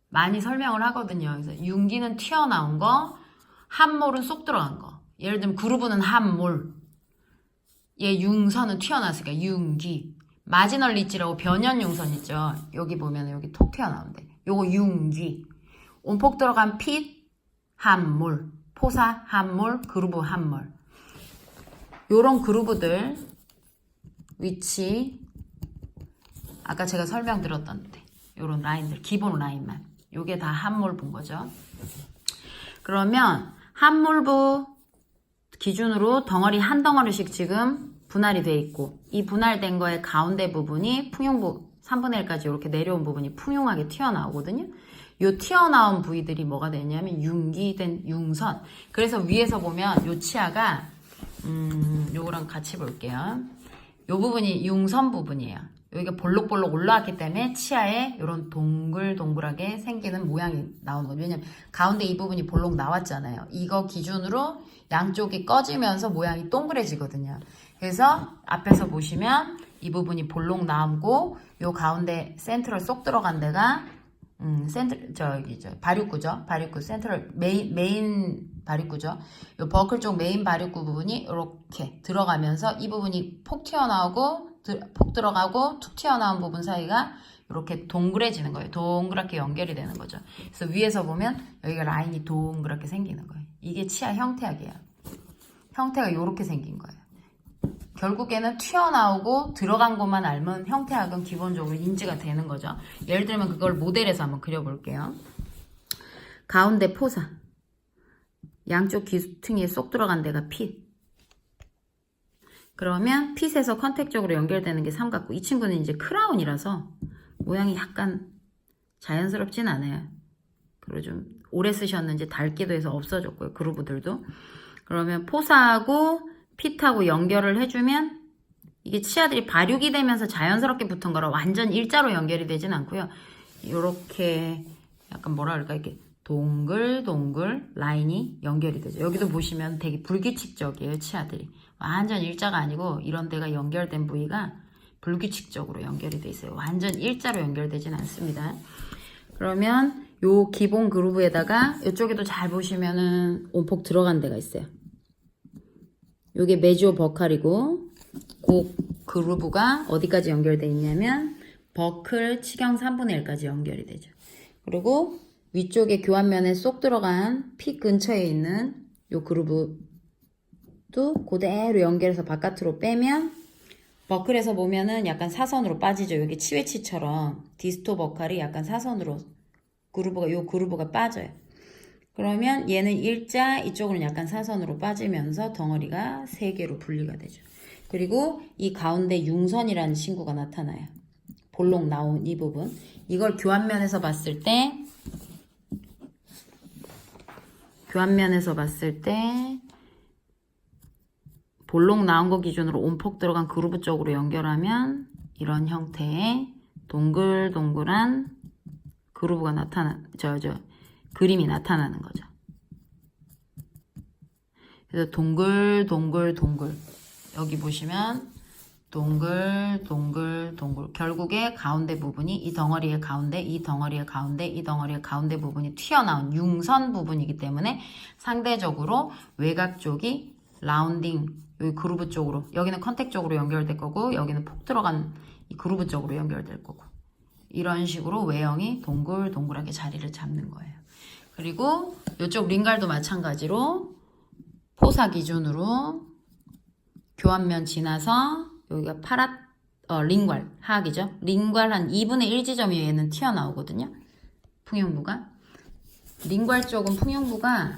A: 많이 설명을 하거든요. 그래서 융기는 튀어나온 거, 함몰은 쏙 들어간 거. 예를 들면 그루브는 함몰, 얘 융선은 튀어나왔으니까 융기. 마지널 리치라고 변연 융선 있죠. 여기 보면 여기 톡 튀어나온대. 요거 융기. 온폭 들어간 핏, 함몰, 포사, 함몰, 그루브, 함몰. 요런 그루브들 위치 아까 제가 설명드렸던데 요런 라인들 기본 라인만 요게 다 함몰 본 거죠. 그러면 함몰부 기준으로 덩어리 한 덩어리씩 지금 분할이 돼 있고 이 분할된 거의 가운데 부분이 풍용부 3분의 1까지 이렇게 내려온 부분이 풍용하게 튀어나오거든요. 요 튀어나온 부위들이 뭐가 되냐면 융기된 융선. 그래서 위에서 보면 요 치아가 요거랑 같이 볼게요. 요 부분이 융선 부분이에요. 여기가 볼록볼록 올라왔기 때문에 치아에 이런 동글동글하게 생기는 모양이 나오는 거죠. 왜냐면 가운데 이 부분이 볼록 나왔잖아요. 이거 기준으로 양쪽이 꺼지면서 모양이 동그래지거든요. 그래서 앞에서 보시면 이 부분이 볼록 나오고 요 가운데 센트럴 쏙 들어간 데가 발육구죠. 발육구 센트럴 메인 발육구죠. 요 버클 쪽 메인 발육구 부분이 이렇게 들어가면서 이 부분이 폭 들어가고 툭 튀어나온 부분 사이가 이렇게 동그래지는 거예요. 동그랗게 연결이 되는 거죠. 그래서 위에서 보면 여기가 라인이 동그랗게 생기는 거예요. 이게 치아 형태학이에요. 형태가 이렇게 생긴 거예요. 결국에는 튀어나오고 들어간 것만 알면 형태학은 기본적으로 인지가 되는 거죠. 예를 들면 그걸 모델에서 한번 그려볼게요. 가운데 포사. 양쪽 귀퉁이에 쏙 들어간 데가 핏. 그러면 핏에서 컨택적으로 연결되는 게 삼각구. 이 친구는 이제 크라운이라서 모양이 약간 자연스럽진 않아요. 그리고 좀 오래 쓰셨는지 닳기도 해서 없어졌고요. 그루브들도. 그러면 포사하고 핏하고 연결을 해주면 이게 치아들이 발육이 되면서 자연스럽게 붙은 거라 완전 일자로 연결이 되진 않고요. 이렇게 약간 뭐라 그럴까 이렇게 동글동글 라인이 연결이 되죠. 여기도 보시면 되게 불규칙적이에요. 치아들이. 완전 일자가 아니고 이런 데가 연결된 부위가 불규칙적으로 연결이 돼 있어요. 완전 일자로 연결되진 않습니다. 그러면 요 기본 그루브에다가 이쪽에도 잘 보시면은 온폭 들어간 데가 있어요. 요게 메지오 버칼이고 그 그루브가 어디까지 연결되어 있냐면 버클 치경 3분의 1까지 연결이 되죠. 그리고 위쪽에 교환면에 쏙 들어간 핏 근처에 있는 요 그루브도 그대로 연결해서 바깥으로 빼면 버클에서 보면은 약간 사선으로 빠지죠. 여기 치웨치처럼 디스토 버칼이 약간 사선으로 요 그루브가 빠져요. 그러면 얘는 일자, 이쪽은 약간 사선으로 빠지면서 덩어리가 3개로 분리가 되죠. 그리고 이 가운데 융선이라는 친구가 나타나요. 볼록 나온 이 부분. 이걸 교환면에서 봤을 때 볼록 나온 거 기준으로 온폭 들어간 그루브 쪽으로 연결하면 이런 형태의 동글동글한 그루브가 그림이 나타나는 거죠. 그래서 동글 여기 보시면 동글 결국에 가운데 부분이 이 덩어리의 가운데 이 덩어리의 가운데 부분이 튀어나온 융선 부분이기 때문에 상대적으로 외곽 쪽이 라운딩 여기 그루브 쪽으로 여기는 컨택 쪽으로 연결될 거고 여기는 폭 들어간 이 그루브 쪽으로 연결될 거고 이런 식으로 외형이 동글동글하게 자리를 잡는 거예요. 그리고 이쪽 링갈도 마찬가지로 포사 기준으로 교환면 지나서 여기가 링괄 하악이죠. 링괄 한 2분의 1 지점이 얘는 튀어나오거든요. 풍용부가. 링괄 쪽은 풍용부가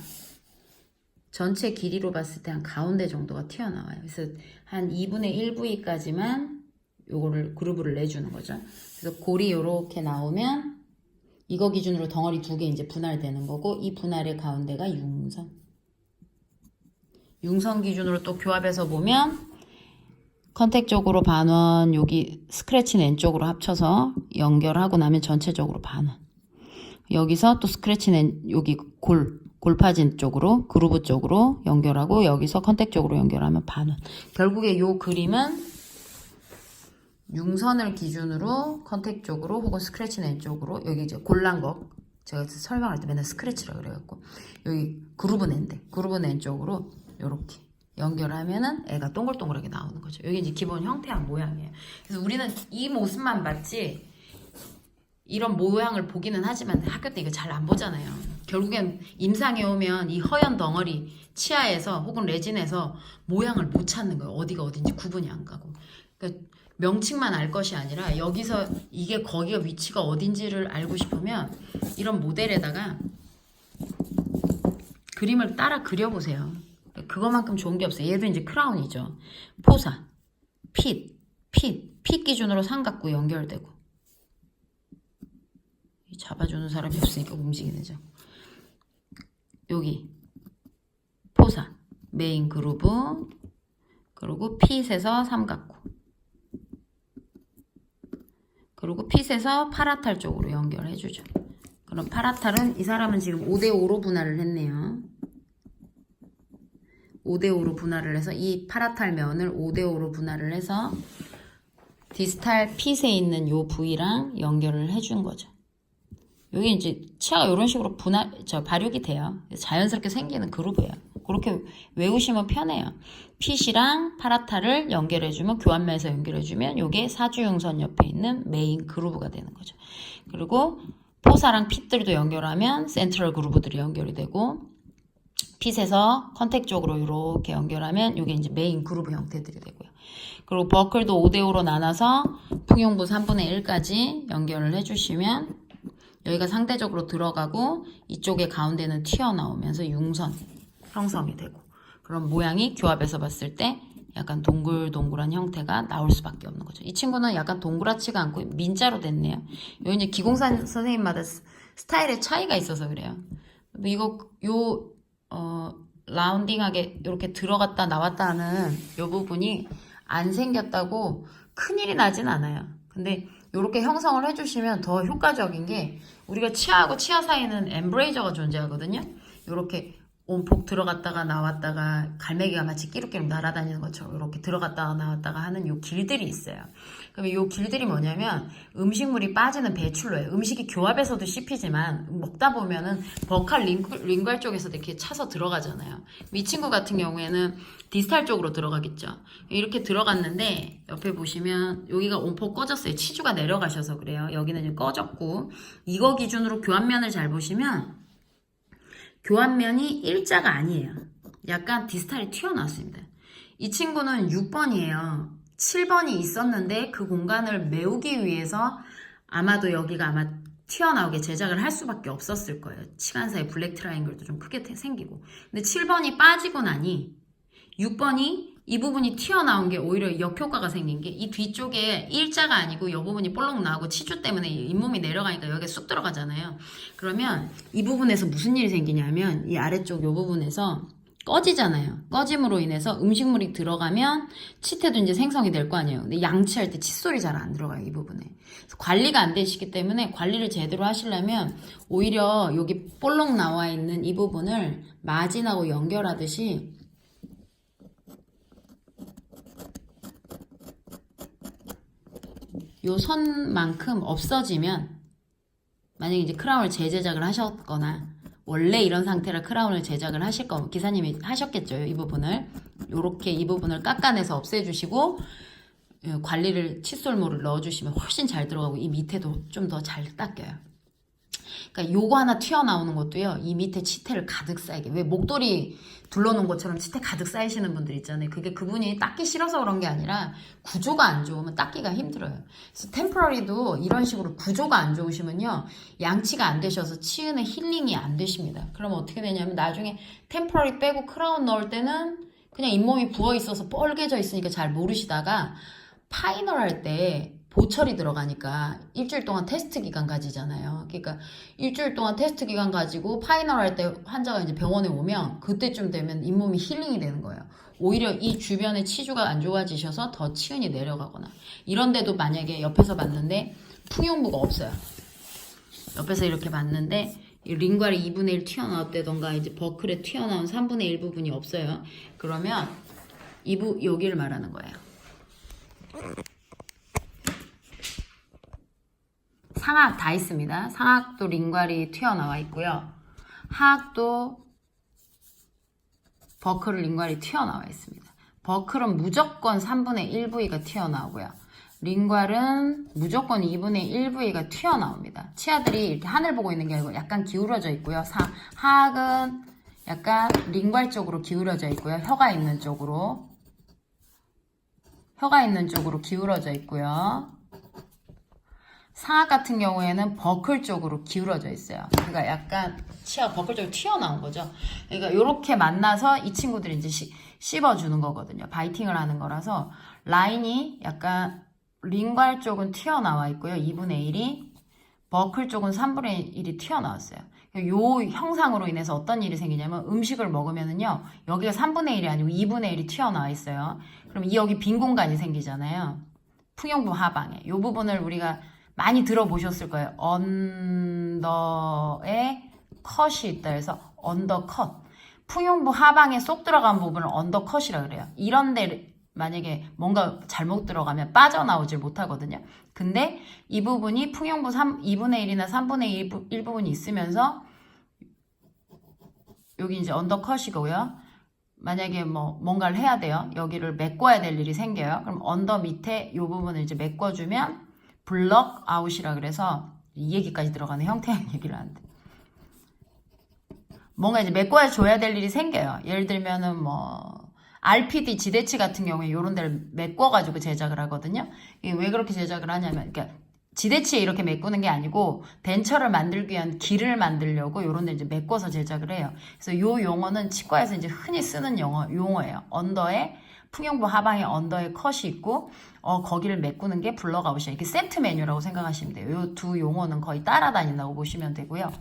A: 전체 길이로 봤을 때 한 가운데 정도가 튀어나와요. 그래서 한 2분의 1 부위까지만 요거를 그루브를 내주는 거죠. 그래서 골이 요렇게 나오면 이거 기준으로 덩어리 두 개 이제 분할되는 거고, 이 분할의 가운데가 융선. 융선 기준으로 또 교합해서 보면 컨택 쪽으로 반원, 여기 스크래치는 N쪽으로 합쳐서 연결하고 나면 전체적으로 반원. 여기서 또 스크래치는 여기 골파진 쪽으로, 그루브 쪽으로 연결하고, 여기서 컨택 쪽으로 연결하면 반원. 결국에 요 그림은 융선을 기준으로 컨택 쪽으로 혹은 스크래치는 N쪽으로, 여기 이제 골란 거 제가 설명할 때 맨날 스크래치라 그래갖고, 여기 그루브는 N인데 그루브는 N쪽으로 요렇게 연결하면은 애가 동글동글하게 나오는 거죠. 여기 이제 기본 형태와 모양이에요. 그래서 우리는 이 모습만 봤지 이런 모양을 보기는 하지만 학교 때 이거 잘 안 보잖아요. 결국엔 임상에 오면 이 허연 덩어리 치아에서 혹은 레진에서 모양을 못 찾는 거예요. 어디가 어딘지 구분이 안 가고. 그러니까 명칭만 알 것이 아니라 여기서 이게 거기가 위치가 어딘지를 알고 싶으면 이런 모델에다가 그림을 따라 그려보세요. 그거만큼 좋은 게 없어요. 얘도 이제 크라운이죠. 포사, 핏 기준으로 삼각구 연결되고. 잡아주는 사람이 없으니까 움직이네죠. 여기 포사, 메인 그루브, 그리고 핏에서 삼각구, 그리고 핏에서 파라탈 쪽으로 연결해주죠. 그럼 파라탈은 이 사람은 지금 5대5로 분할을 했네요. 5대5로 분할을 해서 이 파라탈 면을 5대5로 분할을 해서 디스탈 핏에 있는 요 부위랑 연결을 해준 거죠. 여기 이제 치아가 이런 식으로 발육이 돼요. 자연스럽게 생기는 그루브예요. 그렇게 외우시면 편해요. 핏이랑 파라탈을 연결해주면, 교환면에서 연결해주면 요게 사주융선 옆에 있는 메인 그루브가 되는 거죠. 그리고 포사랑 핏들도 연결하면 센트럴 그루브들이 연결이 되고, 핏에서 컨택 쪽으로 이렇게 연결하면 이게 이제 메인 그루브 형태들이 되고요. 그리고 버클도 5대5로 나눠서 풍용부 3분의 1까지 연결을 해주시면 여기가 상대적으로 들어가고 이쪽에 가운데는 튀어나오면서 융선 형성이 되고, 그런 모양이 교합해서 봤을 때 약간 동글동글한 형태가 나올 수밖에 없는 거죠. 이 친구는 약간 동그랗지가 않고 민자로 됐네요. 여기 이제 기공사 선생님마다 스타일의 차이가 있어서 그래요. 라운딩하게 이렇게 들어갔다 나왔다 하는 이 부분이 안 생겼다고 큰일이 나진 않아요. 근데 이렇게 형성을 해주시면 더 효과적인 게, 우리가 치아하고 치아 사이는 엠브레이저가 존재하거든요. 이렇게 온폭 들어갔다가 나왔다가 갈매기가 마치 끼룩끼룩 날아다니는 것처럼 이렇게 들어갔다가 나왔다가 하는 요 길들이 있어요. 그러면 요 길들이 뭐냐면 음식물이 빠지는 배출로예요. 음식이 교합에서도 씹히지만 먹다 보면은 버칼 링괄 쪽에서도 이렇게 차서 들어가잖아요. 이 친구 같은 경우에는 디스탈 쪽으로 들어가겠죠. 이렇게 들어갔는데 옆에 보시면 여기가 온폭 꺼졌어요. 치주가 내려가셔서 그래요. 여기는 지금 꺼졌고, 이거 기준으로 교합면을 잘 보시면 교환면이 일자가 아니에요. 약간 디스탈이 튀어나왔습니다. 이 친구는 6번이에요. 7번이 있었는데 그 공간을 메우기 위해서 아마도 여기가 아마 튀어나오게 제작을 할 수밖에 없었을 거예요. 시간 사이 블랙 트라이앵글도 좀 크게 생기고. 근데 7번이 빠지고 나니 6번이 이 부분이 튀어나온 게 오히려 역효과가 생긴 게, 이 뒤쪽에 일자가 아니고 이 부분이 볼록 나오고 치주 때문에 잇몸이 내려가니까 여기에 쑥 들어가잖아요. 그러면 이 부분에서 무슨 일이 생기냐면 이 아래쪽 이 부분에서 꺼지잖아요. 꺼짐으로 인해서 음식물이 들어가면 치태도 이제 생성이 될 거 아니에요. 근데 양치할 때 칫솔이 잘 안 들어가요, 이 부분에. 그래서 관리가 안 되시기 때문에 관리를 제대로 하시려면 오히려 여기 볼록 나와 있는 이 부분을 마진하고 연결하듯이 요 선만큼 없어지면, 만약에 이제 크라운을 재제작을 하셨거나 원래 이런 상태라 크라운을 제작을 하실 거면 기사님이 하셨겠죠. 이 부분을 요렇게 이 부분을 깎아내서 없애주시고 관리를 칫솔물을 넣어주시면 훨씬 잘 들어가고 이 밑에도 좀 더 잘 닦여요. 그러니까 요거 하나 튀어나오는 것도요. 이 밑에 치태를 가득 쌓이게. 왜 목도리 둘러놓은 것처럼 치태 가득 쌓이시는 분들 있잖아요. 그게 그분이 닦기 싫어서 그런 게 아니라 구조가 안 좋으면 닦기가 힘들어요. 그래서 템포러리도 이런 식으로 구조가 안 좋으시면요. 양치가 안 되셔서 치은의 힐링이 안 되십니다. 그럼 어떻게 되냐면 나중에 템포러리 빼고 크라운 넣을 때는 그냥 잇몸이 부어 있어서 뻘개져 있으니까 잘 모르시다가 파이널 할 때 보철이 들어가니까 일주일 동안 테스트 기간 가지잖아요. 그러니까 일주일 동안 테스트 기간 가지고 파이널 할 때 환자가 이제 병원에 오면 그때쯤 되면 잇몸이 힐링이 되는 거예요. 오히려 이 주변의 치주가 안 좋아지셔서 더 치은이 내려가거나 이런데도 만약에 옆에서 봤는데 풍용부가 없어요. 옆에서 이렇게 봤는데 링괄이 2분의 1 튀어나왔다던가 이제 버클에 튀어나온 3분의 1 부분이 없어요. 그러면 여기를 말하는 거예요. 상악 다 있습니다. 상악도 링괄이 튀어나와 있고요. 하악도 버클 링괄이 튀어나와 있습니다. 버클은 무조건 3분의 1 부위가 튀어나오고요. 링괄은 무조건 2분의 1 부위가 튀어나옵니다. 치아들이 이렇게 하늘 보고 있는 게 아니고 약간 기울어져 있고요. 하악은 약간 링괄 쪽으로 기울어져 있고요. 혀가 있는 쪽으로 기울어져 있고요. 상악 같은 경우에는 버클 쪽으로 기울어져 있어요. 그러니까 약간 치아 버클 쪽으로 튀어나온 거죠. 그러니까 이렇게 만나서 이 친구들이 이제 씹어주는 거거든요. 바이팅을 하는 거라서 라인이 약간 링괄 쪽은 튀어나와 있고요. 2분의 1이 버클 쪽은 3분의 1이 튀어나왔어요. 요 형상으로 인해서 어떤 일이 생기냐면 음식을 먹으면은요. 여기가 3분의 1이 아니고 2분의 1이 튀어나와 있어요. 그럼 여기 빈 공간이 생기잖아요. 풍용부 하방에. 요 부분을 우리가 많이 들어보셨을 거예요. 언더에 컷이 있다 해서 언더컷. 풍용부 하방에 쏙 들어간 부분을 언더컷이라 그래요. 이런 데 만약에 뭔가 잘못 들어가면 빠져나오질 못하거든요. 근데 이 부분이 풍용부 2분의 1이나 3분의 1 부분이 있으면서 여기 이제 언더컷이고요. 만약에 뭔가를 해야 돼요. 여기를 메꿔야 될 일이 생겨요. 그럼 언더 밑에 이 부분을 이제 메꿔주면 블럭 아웃이라 그래서 이 얘기까지 들어가는 형태의 얘기를 하는데 뭔가 이제 메꿔 줘야 될 일이 생겨요. 예를 들면은 RPD 지대치 같은 경우에 이런 데를 메꿔가지고 제작을 하거든요. 이게 왜 그렇게 제작을 하냐면, 그러니까 지대치에 이렇게 메꾸는 게 아니고 덴처를 만들기 위한 길을 만들려고 이런 데 이제 메꿔서 제작을 해요. 그래서 이 용어는 치과에서 이제 흔히 쓰는 용어예요. 언더에 풍용부 하방에 언더에 컷이 있고 거기를 메꾸는 게 블럭아웃이에요. 이렇게 세트 메뉴라고 생각하시면 돼요. 이 두 용어는 거의 따라다닌다고 보시면 되고요.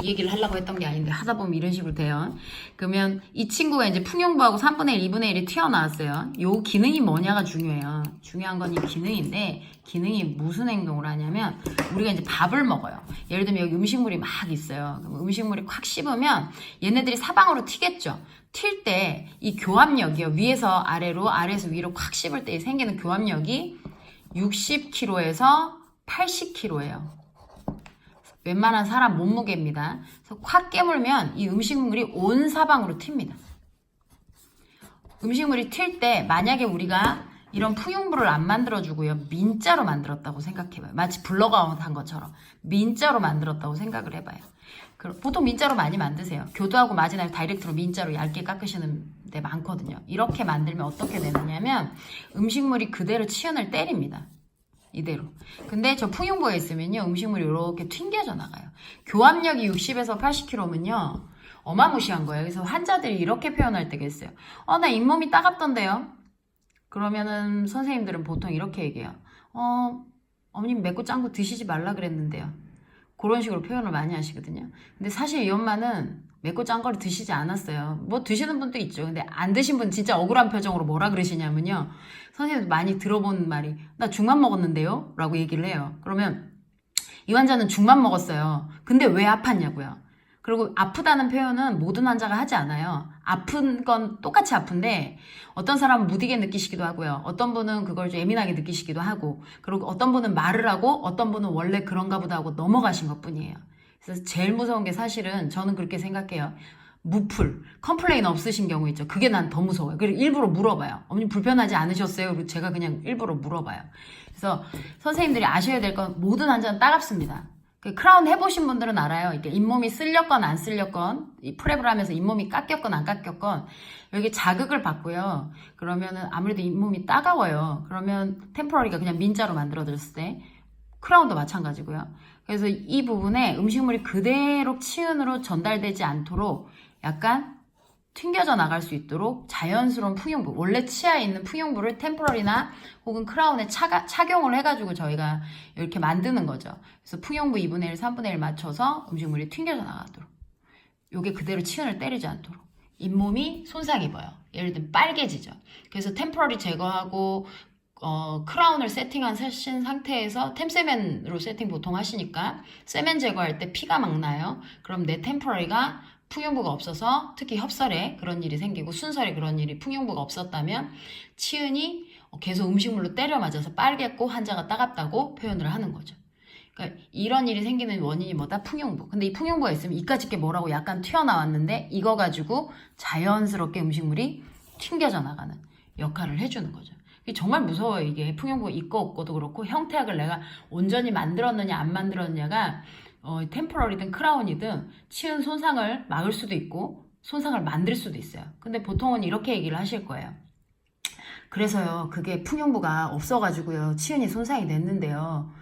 A: 이 얘기를 하려고 했던 게 아닌데 하다 보면 이런 식으로 돼요. 그러면 이 친구가 이제 풍용부하고 3분의 1, 2분의 1이 튀어나왔어요. 요 기능이 뭐냐가 중요해요. 중요한 건 이 기능인데 기능이 무슨 행동을 하냐면 우리가 이제 밥을 먹어요. 예를 들면 여기 음식물이 막 있어요. 그럼 음식물이 콱 씹으면 얘네들이 사방으로 튀겠죠. 튈 때 이 교합력이요. 위에서 아래로 아래에서 위로 콱 씹을 때 생기는 교합력이 60kg에서 80kg예요. 웬만한 사람 몸무게입니다. 그래서 콱 깨물면 이 음식물이 온 사방으로 튑니다. 음식물이 튈 때 만약에 우리가 이런 풍용부를 안 만들어주고요. 민자로 만들었다고 생각해봐요. 마치 블럭아웃 한 것처럼 민자로 만들었다고 생각을 해봐요. 보통 민자로 많이 만드세요. 교도하고 마지날 다이렉트로 민자로 얇게 깎으시는 데 많거든요. 이렇게 만들면 어떻게 되느냐면 음식물이 그대로 치은을 때립니다. 이대로. 근데 저 풍용부에 있으면요. 음식물이 이렇게 튕겨져 나가요. 교합력이 60에서 80kg면요. 어마무시한 거예요. 그래서 환자들이 이렇게 표현할 때가 있어요. 나 잇몸이 따갑던데요. 그러면은 선생님들은 보통 이렇게 얘기해요. 어머님 맵고 짠 거 드시지 말라 그랬는데요. 그런 식으로 표현을 많이 하시거든요. 근데 사실 이 엄마는 맵고 짠 거를 드시지 않았어요. 드시는 분도 있죠. 근데 안 드신 분 진짜 억울한 표정으로 뭐라 그러시냐면요. 선생님도 많이 들어본 말이 나 죽만 먹었는데요? 라고 얘기를 해요. 그러면 이 환자는 죽만 먹었어요. 근데 왜 아팠냐고요. 그리고 아프다는 표현은 모든 환자가 하지 않아요. 아픈 건 똑같이 아픈데 어떤 사람은 무디게 느끼시기도 하고요. 어떤 분은 그걸 좀 예민하게 느끼시기도 하고 그리고 어떤 분은 말을 하고 어떤 분은 원래 그런가 보다 하고 넘어가신 것뿐이에요. 그래서 제일 무서운 게 사실은 저는 그렇게 생각해요. 무풀, 컴플레인 없으신 경우 있죠. 그게 난 더 무서워요. 그리고 일부러 물어봐요. 어머님 불편하지 않으셨어요? 그리고 제가 그냥 일부러 물어봐요. 그래서 선생님들이 아셔야 될 건 모든 환자는 따갑습니다. 그 크라운 해보신 분들은 알아요. 이게 잇몸이 쓸렸건 안 쓸렸건, 이 프랩을 하면서 잇몸이 깎였건 안 깎였건, 여기 자극을 받고요. 그러면은 아무래도 잇몸이 따가워요. 그러면 템포러리가 그냥 민자로 만들어졌을 때, 크라운도 마찬가지고요. 그래서 이 부분에 음식물이 그대로 치은으로 전달되지 않도록 약간 튕겨져 나갈 수 있도록 자연스러운 풍용부, 원래 치아에 있는 풍용부를 템포럴이나 혹은 크라운에 착용을 해가지고 저희가 이렇게 만드는 거죠. 그래서 풍용부 2분의 1, 3분의 1 맞춰서 음식물이 튕겨져 나가도록. 요게 그대로 치은을 때리지 않도록. 잇몸이 손상 입어요. 예를 들면 빨개지죠. 그래서 템포럴이 제거하고 크라운을 세팅하신 상태에서 템세멘으로 세팅 보통 하시니까 세멘 제거할 때 피가 막 나요. 그럼 내 템포러리가 풍용부가 없어서 특히 협설에 그런 일이 생기고 순설에 그런 일이 풍용부가 없었다면 치은이 계속 음식물로 때려 맞아서 빨갰고 환자가 따갑다고 표현을 하는 거죠. 그러니까 이런 일이 생기는 원인이 뭐다? 풍용부. 근데 이 풍용부가 있으면 이까짓 게 뭐라고 약간 튀어나왔는데 이거 가지고 자연스럽게 음식물이 튕겨져 나가는 역할을 해주는 거죠. 이게 정말 무서워요. 이게 풍용부가 있고 없고도 그렇고 형태학을 내가 온전히 만들었느냐 안 만들었느냐가 템포럴이든 크라운이든 치은 손상을 막을 수도 있고 손상을 만들 수도 있어요. 근데 보통은 이렇게 얘기를 하실 거예요. 그래서요, 그게 풍용부가 없어가지고요, 치은이 손상이 됐는데요.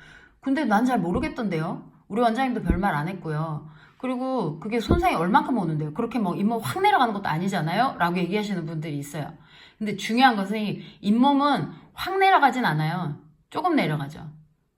A: 근데 난 잘 모르겠던데요. 우리 원장님도 별말 안 했고요. 그리고 그게 손상이 얼만큼 오는데요. 그렇게 뭐 잇몸 확 내려가는 것도 아니잖아요? 라고 얘기하시는 분들이 있어요. 근데 중요한 것은 잇몸은 확 내려가진 않아요. 조금 내려가죠.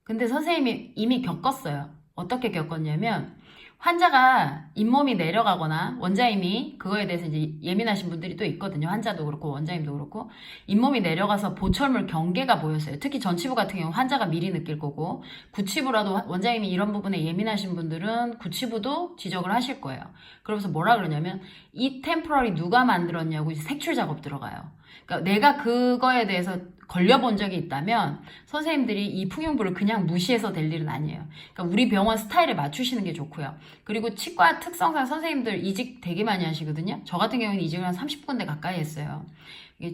A: 근데 선생님이 이미 겪었어요. 어떻게 겪었냐면 환자가 잇몸이 내려가거나 원장님이 그거에 대해서 이제 예민하신 분들이 또 있거든요. 환자도 그렇고 원장님도 그렇고 잇몸이 내려가서 보철물 경계가 보였어요. 특히 전치부 같은 경우 환자가 미리 느낄 거고 구치부라도 원장님이 이런 부분에 예민하신 분들은 구치부도 지적을 하실 거예요. 그러면서 뭐라 그러냐면 이 템포럴이 누가 만들었냐고 이제 색출 작업 들어가요. 그러니까 내가 그거에 대해서 걸려본 적이 있다면 선생님들이 이 풍용부를 그냥 무시해서 될 일은 아니에요. 그러니까 우리 병원 스타일에 맞추시는 게 좋고요. 그리고 치과 특성상 선생님들 이직 되게 많이 하시거든요. 저 같은 경우는 이직을 한 30군데 가까이 했어요.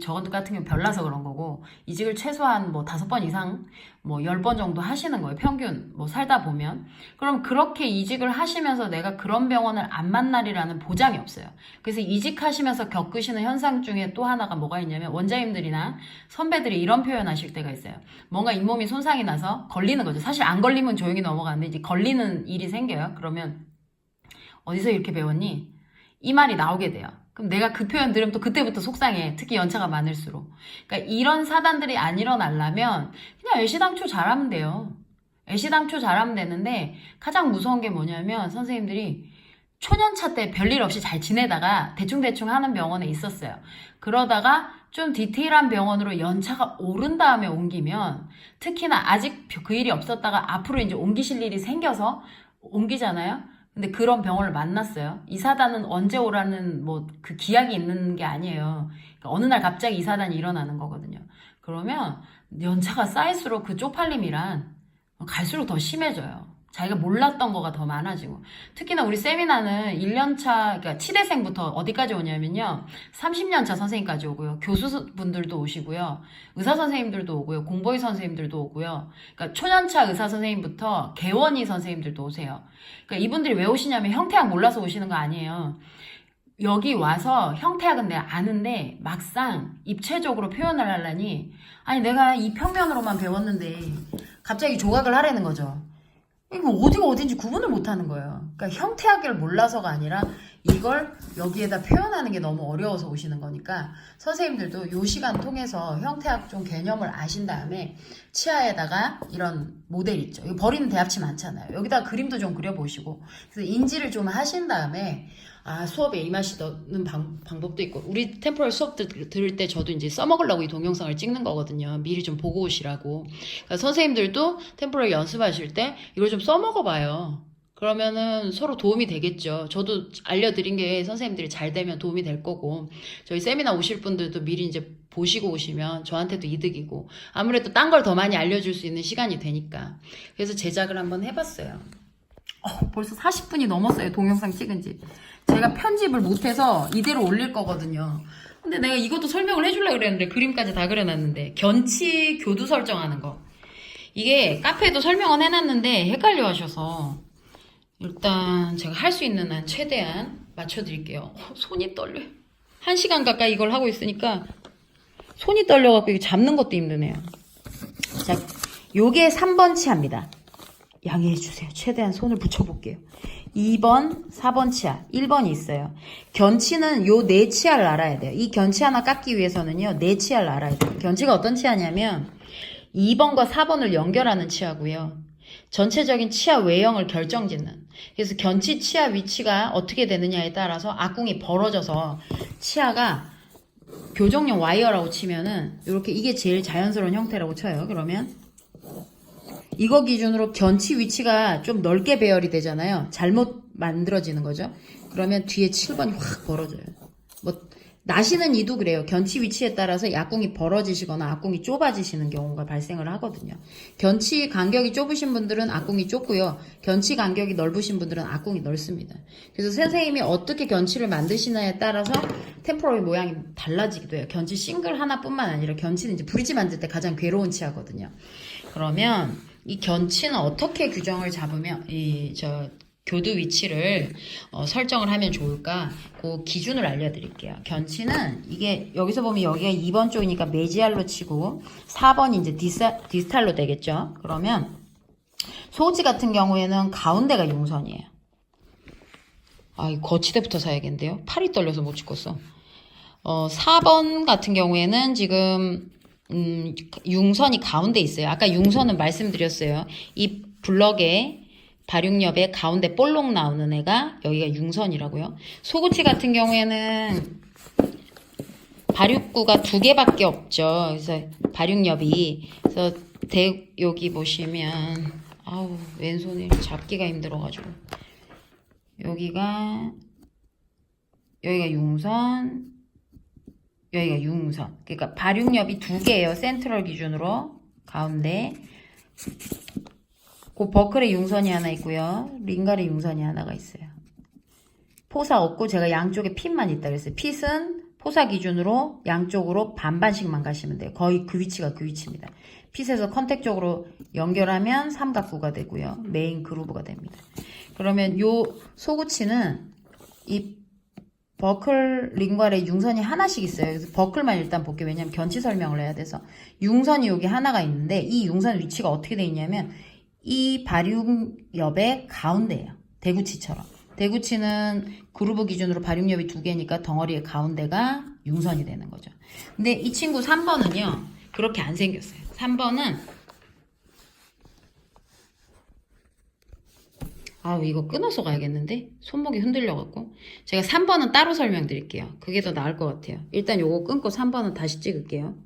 A: 저 같은 경우 별나서 그런 거고 이직을 최소한 뭐 5번 이상 뭐 10번 정도 하시는 거예요. 평균 뭐 살다 보면. 그럼 그렇게 이직을 하시면서 내가 그런 병원을 안 만날이라는 보장이 없어요. 그래서 이직하시면서 겪으시는 현상 중에 또 하나가 뭐가 있냐면 원장님들이나 선배들이 이런 표현 하실 때가 있어요. 뭔가 잇몸이 손상이 나서 걸리는 거죠. 사실 안 걸리면 조용히 넘어가는데 이제 걸리는 일이 생겨요. 그러면 어디서 이렇게 배웠니? 이 말이 나오게 돼요. 그럼 내가 그 표현 들으면 또 그때부터 속상해. 특히 연차가 많을수록. 그러니까 이런 사단들이 안 일어나려면 그냥 애시당초 잘하면 돼요. 애시당초 잘하면 되는데 가장 무서운 게 뭐냐면 선생님들이 초년차 때 별일 없이 잘 지내다가 대충대충 하는 병원에 있었어요. 그러다가 좀 디테일한 병원으로 연차가 오른 다음에 옮기면 특히나 아직 그 일이 없었다가 앞으로 이제 옮기실 일이 생겨서 옮기잖아요. 근데 그런 병원을 만났어요. 이 사단은 언제 오라는 뭐 그 기약이 있는 게 아니에요. 그러니까 어느 날 갑자기 이 사단이 일어나는 거거든요. 그러면 연차가 쌓일수록 그 쪽팔림이란 갈수록 더 심해져요. 자기가 몰랐던 거가 더 많아지고. 특히나 우리 세미나는 1년차, 그러니까 치대생부터 어디까지 오냐면요. 30년차 선생님까지 오고요. 교수분들도 오시고요. 의사 선생님들도 오고요. 공보의 선생님들도 오고요. 그러니까 초년차 의사 선생님부터 개원의 선생님들도 오세요. 그러니까 이분들이 왜 오시냐면 형태학 몰라서 오시는 거 아니에요. 여기 와서 형태학은 내가 아는데 막상 입체적으로 표현을 하려니 아니 내가 이 평면으로만 배웠는데 갑자기 조각을 하라는 거죠. 이거 어디가 어딘지 구분을 못하는 거예요. 그러니까 형태학을 몰라서가 아니라 이걸 여기에다 표현하는 게 너무 어려워서 오시는 거니까 선생님들도 이 시간 통해서 형태학 좀 개념을 아신 다음에 치아에다가 이런 모델 있죠. 이거 버리는 대합치 많잖아요. 여기다 그림도 좀 그려보시고 그래서 인지를 좀 하신 다음에 수업에 임하시는 방법도 있고 우리 템포럴 수업 들을 때 저도 이제 써먹으려고 이 동영상을 찍는 거거든요. 미리 좀 보고 오시라고. 그러니까 선생님들도 템포럴 연습하실 때 이걸 좀 써먹어봐요. 그러면은 서로 도움이 되겠죠. 저도 알려드린 게 선생님들이 잘 되면 도움이 될 거고 저희 세미나 오실 분들도 미리 이제 보시고 오시면 저한테도 이득이고 아무래도 딴 걸 더 많이 알려줄 수 있는 시간이 되니까 그래서 제작을 한번 해봤어요. 벌써 40분이 넘었어요. 동영상 찍은 지. 제가 편집을 못해서 이대로 올릴 거거든요. 근데 내가 이것도 설명을 해주려고 그랬는데 그림까지 다 그려놨는데 견치 교두 설정하는 거 이게 카페에도 설명은 해놨는데 헷갈려 하셔서 일단 제가 할 수 있는 한 최대한 맞춰드릴게요. 손이 떨려요. 1시간 가까이 이걸 하고 있으니까 손이 떨려갖고 이거 잡는 것도 힘드네요. 자, 요게 3번 치아입니다. 양해해주세요. 최대한 손을 붙여볼게요. 2번, 4번 치아, 1번이 있어요. 견치는 요 네 치아를 알아야 돼요. 이 견치 하나 깎기 위해서는요, 네 치아를 알아야 돼요. 견치가 어떤 치아냐면 2번과 4번을 연결하는 치아고요. 전체적인 치아 외형을 결정짓는. 그래서 견치 치아 위치가 어떻게 되느냐에 따라서 악궁이 벌어져서 치아가 교정용 와이어라고 치면은 이렇게 이게 제일 자연스러운 형태라고 쳐요. 그러면 이거 기준으로 견치 위치가 좀 넓게 배열이 되잖아요. 잘못 만들어지는 거죠. 그러면 뒤에 7번이 확 벌어져요. 뭐 나시는 이도 그래요. 견치 위치에 따라서 약궁이 벌어지시거나 악궁이 좁아지시는 경우가 발생을 하거든요. 견치 간격이 좁으신 분들은 악궁이 좁고요. 견치 간격이 넓으신 분들은 악궁이 넓습니다. 그래서 선생님이 어떻게 견치를 만드시냐에 따라서 템포럴 모양이 달라지기도 해요. 견치 싱글 하나뿐만 아니라 견치는 이제 브릿지 만들 때 가장 괴로운 치아거든요. 그러면 이 견치는 어떻게 규정을 잡으면 교두 위치를 설정을 하면 좋을까? 그 기준을 알려드릴게요. 견치는 이게 여기서 보면 여기가 2번 쪽이니까 메지알로 치고 4번이 이제 디스탈로 되겠죠. 그러면 소우치 같은 경우에는 가운데가 융선이에요. 아, 이 거치대부터 사야겠는데요. 팔이 떨려서 못 찍었어. 4번 같은 경우에는 지금 융선이 가운데 있어요. 아까 융선은 말씀드렸어요. 이 블럭에 발육엽의 가운데 볼록 나오는 애가 여기가 융선이라고요. 소구치 같은 경우에는 발육구가 2개밖에 없죠. 그래서 발육엽이 그래서 여기 보시면 아우 왼손이 잡기가 힘들어가지고 여기가 융선 여기가 융선. 그러니까 발육엽이 2개예요. 센트럴 기준으로 가운데 그 버클의 융선이 하나 있고요. 링갈의 융선이 하나가 있어요. 포사 없고 제가 양쪽에 핏만 있다 그랬어요. 핏은 포사 기준으로 양쪽으로 반반씩만 가시면 돼요. 거의 그 위치가 그 위치입니다. 핏에서 컨택 쪽으로 연결하면 삼각구가 되고요. 메인 그루브가 됩니다. 그러면 요 소구치는 이 버클 링갈의 융선이 하나씩 있어요. 그래서 버클만 일단 볼게요. 왜냐면 견치 설명을 해야 돼서 융선이 여기 하나가 있는데 이 융선 위치가 어떻게 돼 있냐면 이 발육엽의 가운데예요. 대구치처럼. 대구치는 그루브 기준으로 발육엽이 2개니까 덩어리의 가운데가 융선이 되는 거죠. 근데 이 친구 3번은요. 그렇게 안 생겼어요. 3번은 아우 이거 끊어서 가야겠는데? 손목이 흔들려갖고 제가 3번은 따로 설명드릴게요. 그게 더 나을 것 같아요. 일단 요거 끊고 3번은 다시 찍을게요.